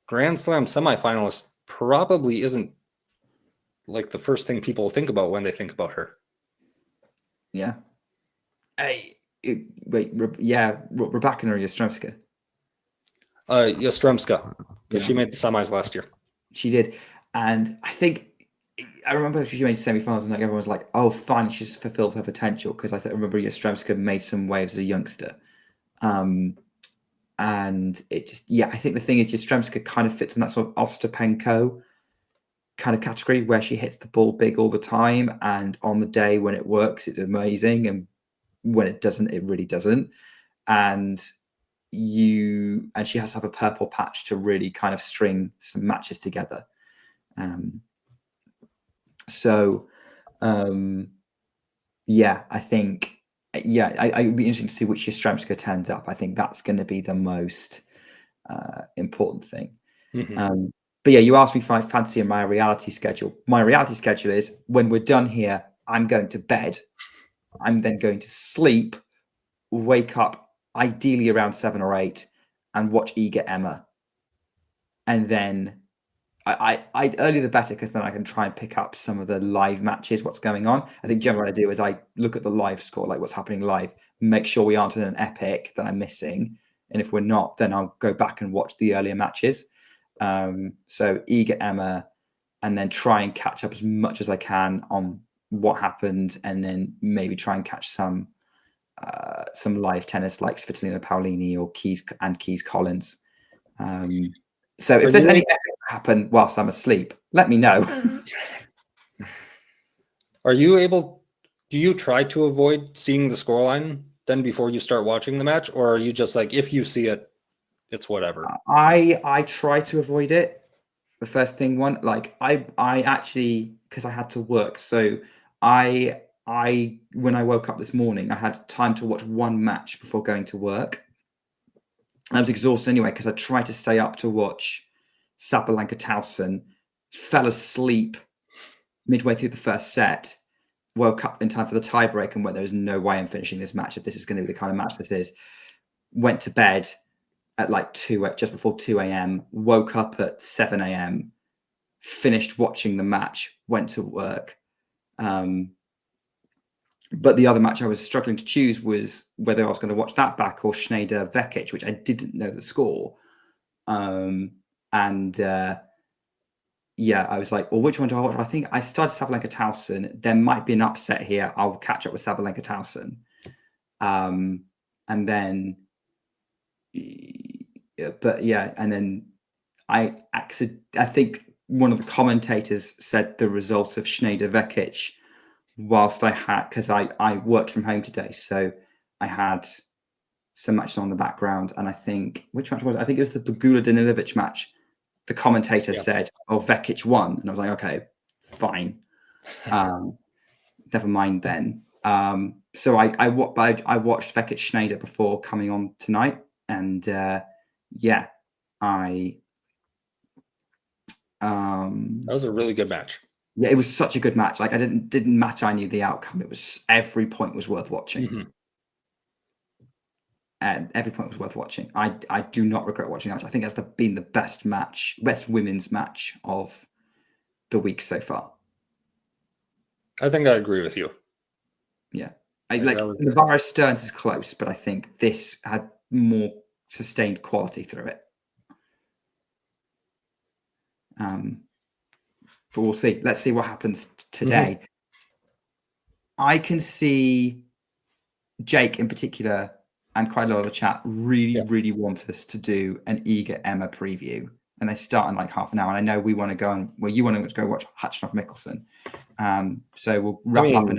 Speaker 12: Grand Slam semifinalist probably isn't like the first thing people think about when they think about her.
Speaker 11: Yeah. Raducanu or Yastremska?
Speaker 12: Yastremska, because she made the semis last year.
Speaker 11: She did. And I remember she made semi-finals and like everyone was like, oh, fine, she's fulfilled her potential. Because I remember Yastremska made some waves as a youngster. And it just, I think the thing is Yastremska kind of fits in that sort of Ostapenko kind of category where she hits the ball big all the time. And on the day when it works, it's amazing. And when it doesn't, it really doesn't. And she has to have a purple patch to really kind of string some matches together. I think, it'd be interesting to see which Yastremska turns up. I think that's going to be the most important thing.
Speaker 12: Mm-hmm.
Speaker 11: But yeah, you asked me if I fancy my reality schedule. My reality schedule is when we're done here, I'm going to bed. I'm then going to sleep, wake up ideally around 7 or 8, and watch Iga Emma. And then I earlier the better, because then I can try and pick up some of the live matches, what's going on. I think generally what I do is I look at the live score, like what's happening live, make sure we aren't in an epic that I'm missing. And if we're not, then I'll go back and watch the earlier matches. So Iga Emma, and then try and catch up as much as I can on what happened, and then maybe try and catch some live tennis like Svitolina Paolini or Keys Collins. So if there's any epic happen whilst I'm asleep, let me know.
Speaker 12: Do you try to avoid seeing the scoreline then before you start watching the match, or are you just like, if you see it, it's whatever?
Speaker 11: I try to avoid it. The first thing like I actually, because I had to work, so I when I woke up this morning, I had time to watch one match before going to work. I was exhausted anyway because I tried to stay up to watch Sabalenka Towson, fell asleep midway through the first set, woke up in time for the tiebreak and went, there's no way I'm finishing this match if this is going to be the kind of match this is. Went to bed at like just before 2 a.m., woke up at 7 a.m., finished watching the match, went to work. But the other match I was struggling to choose was whether I was going to watch that back or Schneider-Vekic, which I didn't know the score. I was like, well, which one do I watch? I think I started Sabalenka Towson. There might be an upset here. I'll catch up with Sabalenka Towson. And then I think one of the commentators said the result of Schneider-Vekic whilst I had, because I worked from home today, so I had some matches on the background, and I think, which match was it? I think it was the Pegula Danilovic match. The commentator said, "Oh, Vekic won," and I was like, "Okay, fine, never mind then." So I watched Vekic Schneider before coming on tonight, and yeah, I
Speaker 12: that was a really good match.
Speaker 11: Yeah, it was such a good match. Like, I didn't matter. I knew the outcome. It was every point was worth watching.
Speaker 12: Mm-hmm.
Speaker 11: And every point was worth watching. I do not regret watching that match. I think that's been the best women's match of the week so far.
Speaker 12: I think I agree with you.
Speaker 11: Yeah. Navarro Stearns is close, but I think this had more sustained quality through it. But we'll see. Let's see what happens today. Mm-hmm. I can see Jake in particular and quite a lot of the chat really want us to do an Iga Emma preview. And they start in like half an hour. And I know we want to go you want to go watch Hutchinson Mickelson. So we'll wrap up in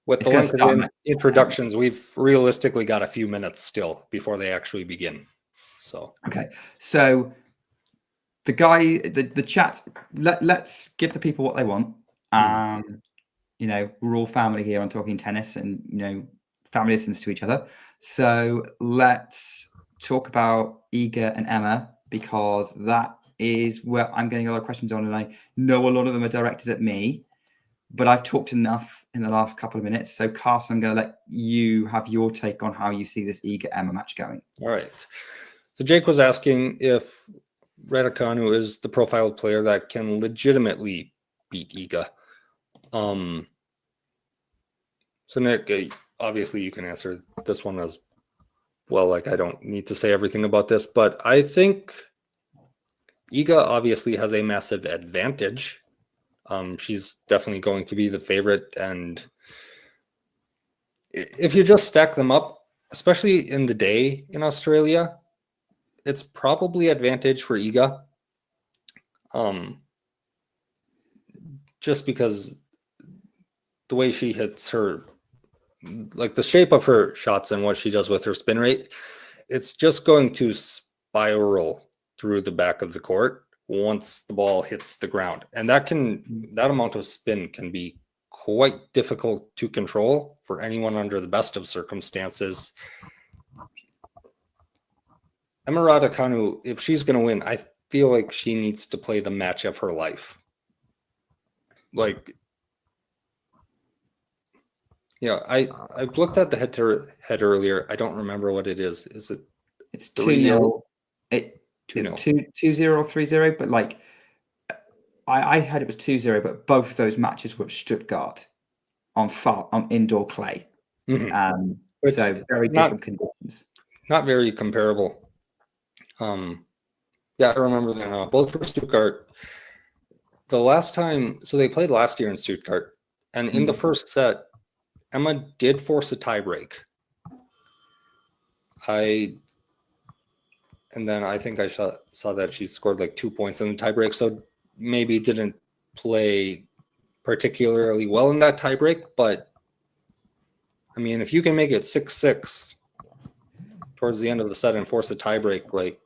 Speaker 12: with the length of introductions, we've realistically got a few minutes still before they actually begin. So
Speaker 11: okay. So the chat, let's give the people what they want. We're all family here on Talking Tennis, and family listens to each other. So let's talk about Iga and Emma, because that is where I'm getting a lot of questions on, and I know a lot of them are directed at me, but I've talked enough in the last couple of minutes. So Carson, I'm going to let you have your take on how you see this Iga Emma match going.
Speaker 12: All right. So Jake was asking if Raducanu is the profile player that can legitimately beat Iga. So Nick, obviously you can answer this one as well. Like, I don't need to say everything about this, but I think Iga obviously has a massive advantage. She's definitely going to be the favorite, and if you just stack them up, especially in the day in Australia, it's probably advantage for Iga. Just because the way she hits her, like the shape of her shots and what she does with her spin rate, it's just going to spiral through the back of the court once the ball hits the ground. And that amount of spin can be quite difficult to control for anyone under the best of circumstances. Emma Raducanu, if she's going to win, I feel like she needs to play the match of her life. Like, yeah, I looked at the head earlier. I don't remember what it is. Is it?
Speaker 11: It's 2-0. 2-0 or 3-0, but like I had it was 2-0, but both those matches were at Stuttgart on indoor clay.
Speaker 12: Mm-hmm.
Speaker 11: So very different conditions.
Speaker 12: Not very comparable. Yeah, I remember that now. Both were Stuttgart. The last time, so they played last year in Stuttgart, and in the first set, Emma did force a tiebreak. And then I think I saw that she scored like 2 points in the tiebreak, so maybe didn't play particularly well in that tiebreak. But I mean, if you can make it 6-6 towards the end of the set and force a tiebreak, like,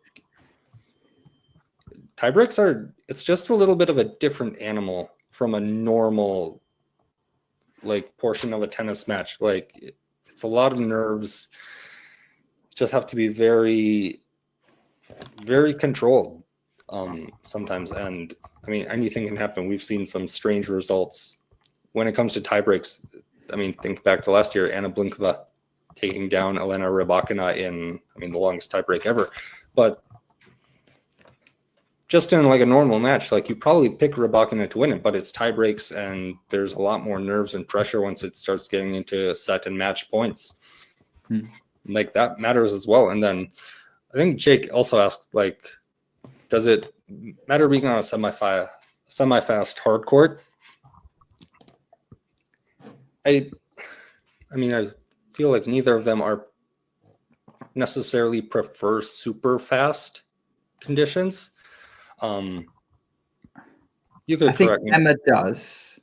Speaker 12: tiebreaks it's just a little bit of a different animal from a normal like portion of a tennis match. Like, it's a lot of nerves. You just have to be very, very controlled sometimes. And I mean, anything can happen. We've seen some strange results when it comes to tiebreaks. I mean, think back to last year, Anna Blinkova taking down Elena Rybakina in, the longest tiebreak ever. But just in like a normal match, like, you probably pick Rybakina to win it, but it's tie breaks and there's a lot more nerves and pressure once it starts getting into set and match points. Like, that matters as well. And then I think Jake also asked, like, does it matter being on a semi-fast hard court? I feel like neither of them are necessarily prefer super fast conditions. You could
Speaker 11: I think
Speaker 12: correct me.
Speaker 11: Emma does.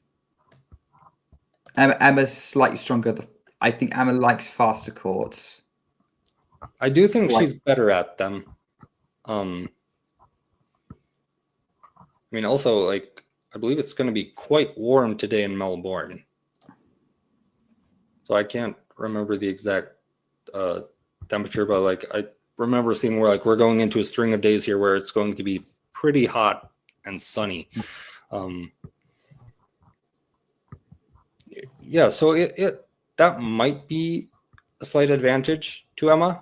Speaker 11: Emma's slightly stronger. I think Emma likes faster courts.
Speaker 12: I do think she's better at them. I mean, also, like, I believe it's going to be quite warm today in Melbourne. So I can't remember the exact temperature, but like I remember seeing where like we're going into a string of days here where it's going to be pretty hot and sunny. Yeah, so it that might be a slight advantage to Emma.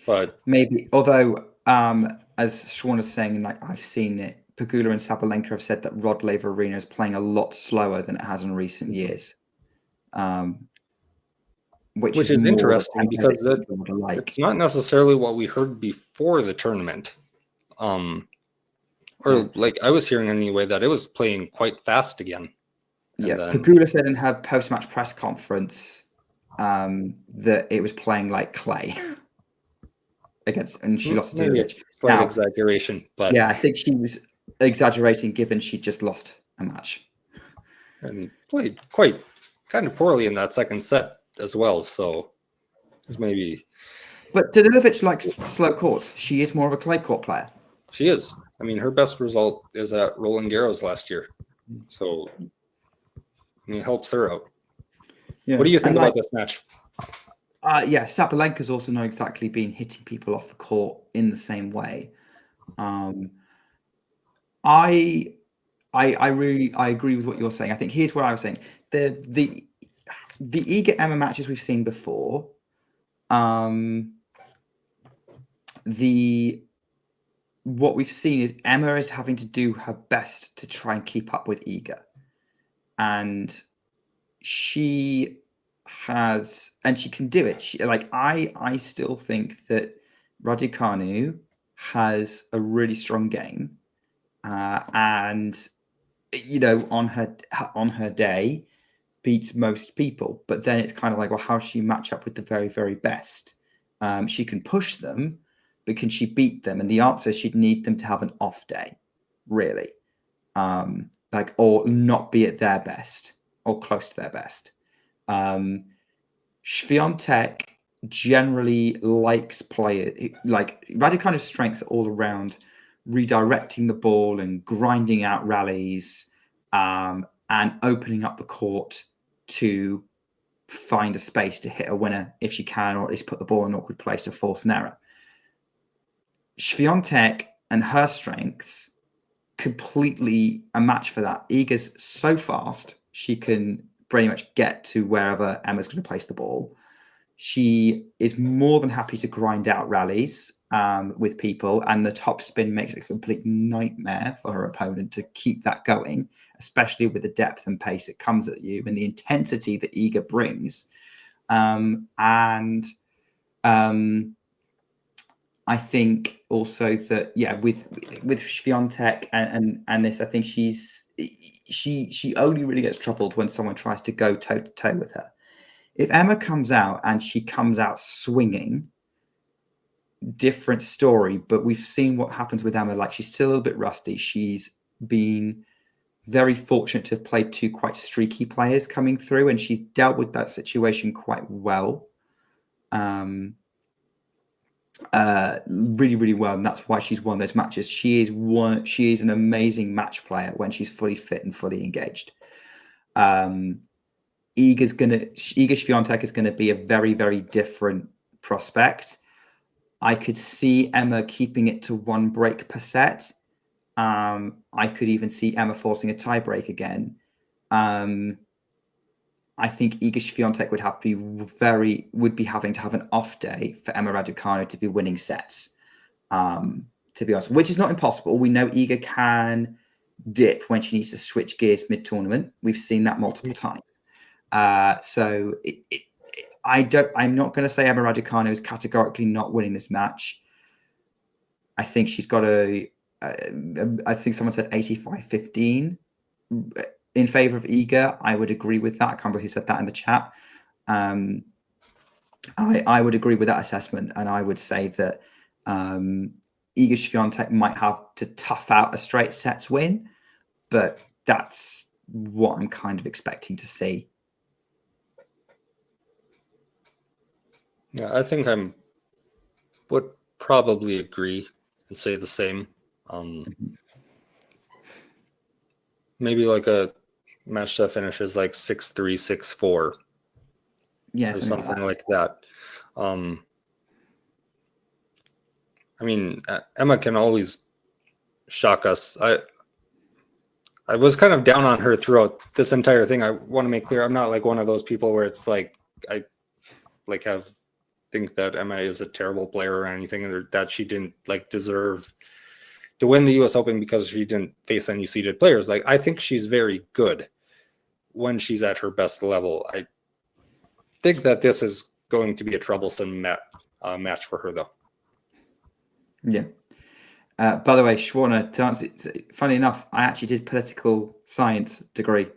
Speaker 12: But
Speaker 11: maybe, although as Sean is saying, like I've seen it, Pegula and Sabalenka have said that Rod Laver Arena is playing a lot slower than it has in recent years. Which is
Speaker 12: interesting because it's not necessarily what we heard before the tournament. Like I was hearing anyway that it was playing quite fast again.
Speaker 11: Yeah, Pegula said in her post-match press conference that it was playing like clay and she lost to Djokovic.
Speaker 12: Slight exaggeration, but
Speaker 11: yeah, I think she was exaggerating given she just lost a match
Speaker 12: and played quite kind of poorly in that second set as well. So maybe.
Speaker 11: But Djokovic likes slow courts. She is more of a clay court player.
Speaker 12: She is. I mean, her best result is at Roland Garros last year. So, I mean, it helps her out. Yeah. What do you think about this match?
Speaker 11: Yeah, Sabalenka's also not exactly been hitting people off the court in the same way. I agree with what you're saying. I think here's what I was saying. The Iga Emma matches we've seen before, what we've seen is Emma is having to do her best to try and keep up with Iga, and she can do it. I still think that Raducanu has a really strong game, and on her day beats most people. But then it's kind of like, well, how does she match up with the very, very best? She can push them, but can she beat them? And the answer is she'd need them to have an off day, really, or not be at their best or close to their best. Swiatek generally likes players like Raducanu's strengths are all around redirecting the ball and grinding out rallies, and opening up the court to find a space to hit a winner if she can, or at least put the ball in an awkward place to force an error. Swiatek and her strengths completely a match for that. Iga's so fast, she can pretty much get to wherever Emma's going to place the ball. She is more than happy to grind out rallies with people, and the top spin makes it a complete nightmare for her opponent to keep that going, especially with the depth and pace that comes at you and the intensity that Iga brings. I think also that with Swiatek and this, I think she only really gets troubled when someone tries to go toe to toe with her. If Emma comes out and she comes out swinging, different story. But we've seen what happens with Emma. Like, she's still a little bit rusty. She's been very fortunate to have played two quite streaky players coming through, and she's dealt with that situation quite well. Really, really well, and that's why she's won those matches. She is an amazing match player when she's fully fit and fully engaged. Iga Swiatek is going to be a very, very different prospect. I could see Emma keeping it to one break per set. I could even see Emma forcing a tie break again. I think Iga Swiatek would be having to have an off day for Emma Raducanu to be winning sets. To be honest, which is not impossible. We know Iga can dip when she needs to switch gears mid-tournament. We've seen that multiple times. So I'm not going to say Emma Raducanu is categorically not winning this match. I think she's got I think someone said 85-15 in favor of Iga. I would agree with that. I can't remember who said that in the chat. I would agree with that assessment, and I would say that Iga Swiatek might have to tough out a straight sets win, but that's what I'm kind of expecting to see.
Speaker 12: Yeah, I think would probably agree and say the same. Maybe like a match that finishes like 6-3, 6-4.
Speaker 11: Yeah,
Speaker 12: or something like that. I mean, Emma can always shock us. I was kind of down on her throughout this entire thing. I want to make clear I'm not like one of those people where it's like I like think that Emma is a terrible player or anything, or that she didn't like deserve to win the US Open because she didn't face any seeded players. Like, I think she's very good when she's at her best level. I think that this is going to be a troublesome match for her, though.
Speaker 11: Yeah. By the way, Schwarner, to answer, funny enough, I actually did political science degree.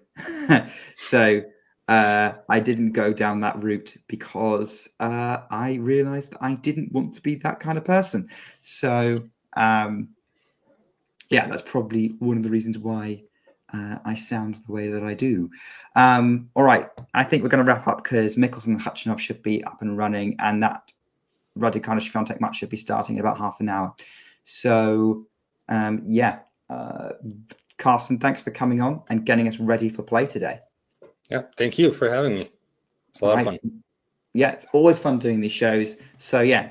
Speaker 11: So I didn't go down that route because I realized that I didn't want to be that kind of person. So yeah, that's probably one of the reasons why I sound the way that I do. All right, I think we're going to wrap up because Mickelson and Khachanov should be up and running, and that Raducanu-Swiatek match should be starting in about half an hour. So, yeah, Carson, thanks for coming on and getting us ready for play today.
Speaker 12: Yeah, thank you for having me. It's a lot of fun.
Speaker 11: Yeah, it's always fun doing these shows. So yeah,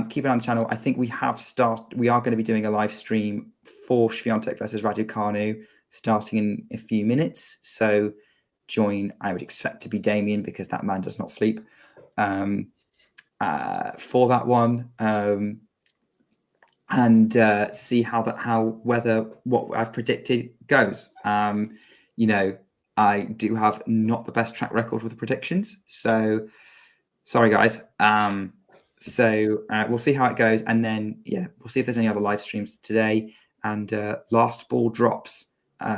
Speaker 11: keep it on the channel. I think we are going to be doing a live stream for Swiatek versus Raducanu starting in a few minutes. So join. I would expect to be Damien because that man does not sleep. For that one, and see whether what I've predicted goes. You know, I do have not the best track record with the predictions, so sorry guys. So we'll see how it goes, and then yeah, we'll see if there's any other live streams today. And last ball drops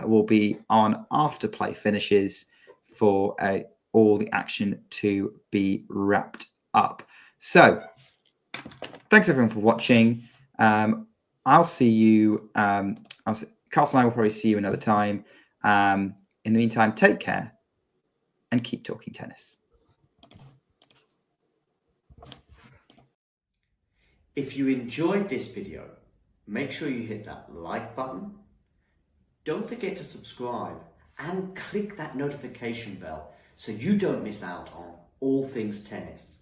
Speaker 11: will be on after play finishes for all the action to be wrapped up. So thanks everyone for watching. I'll see you. Carson and I will probably see you another time. In the meantime, take care and keep talking tennis.
Speaker 2: If you enjoyed this video, make sure you hit that like button. Don't forget to subscribe and click that notification bell so you don't miss out on all things tennis.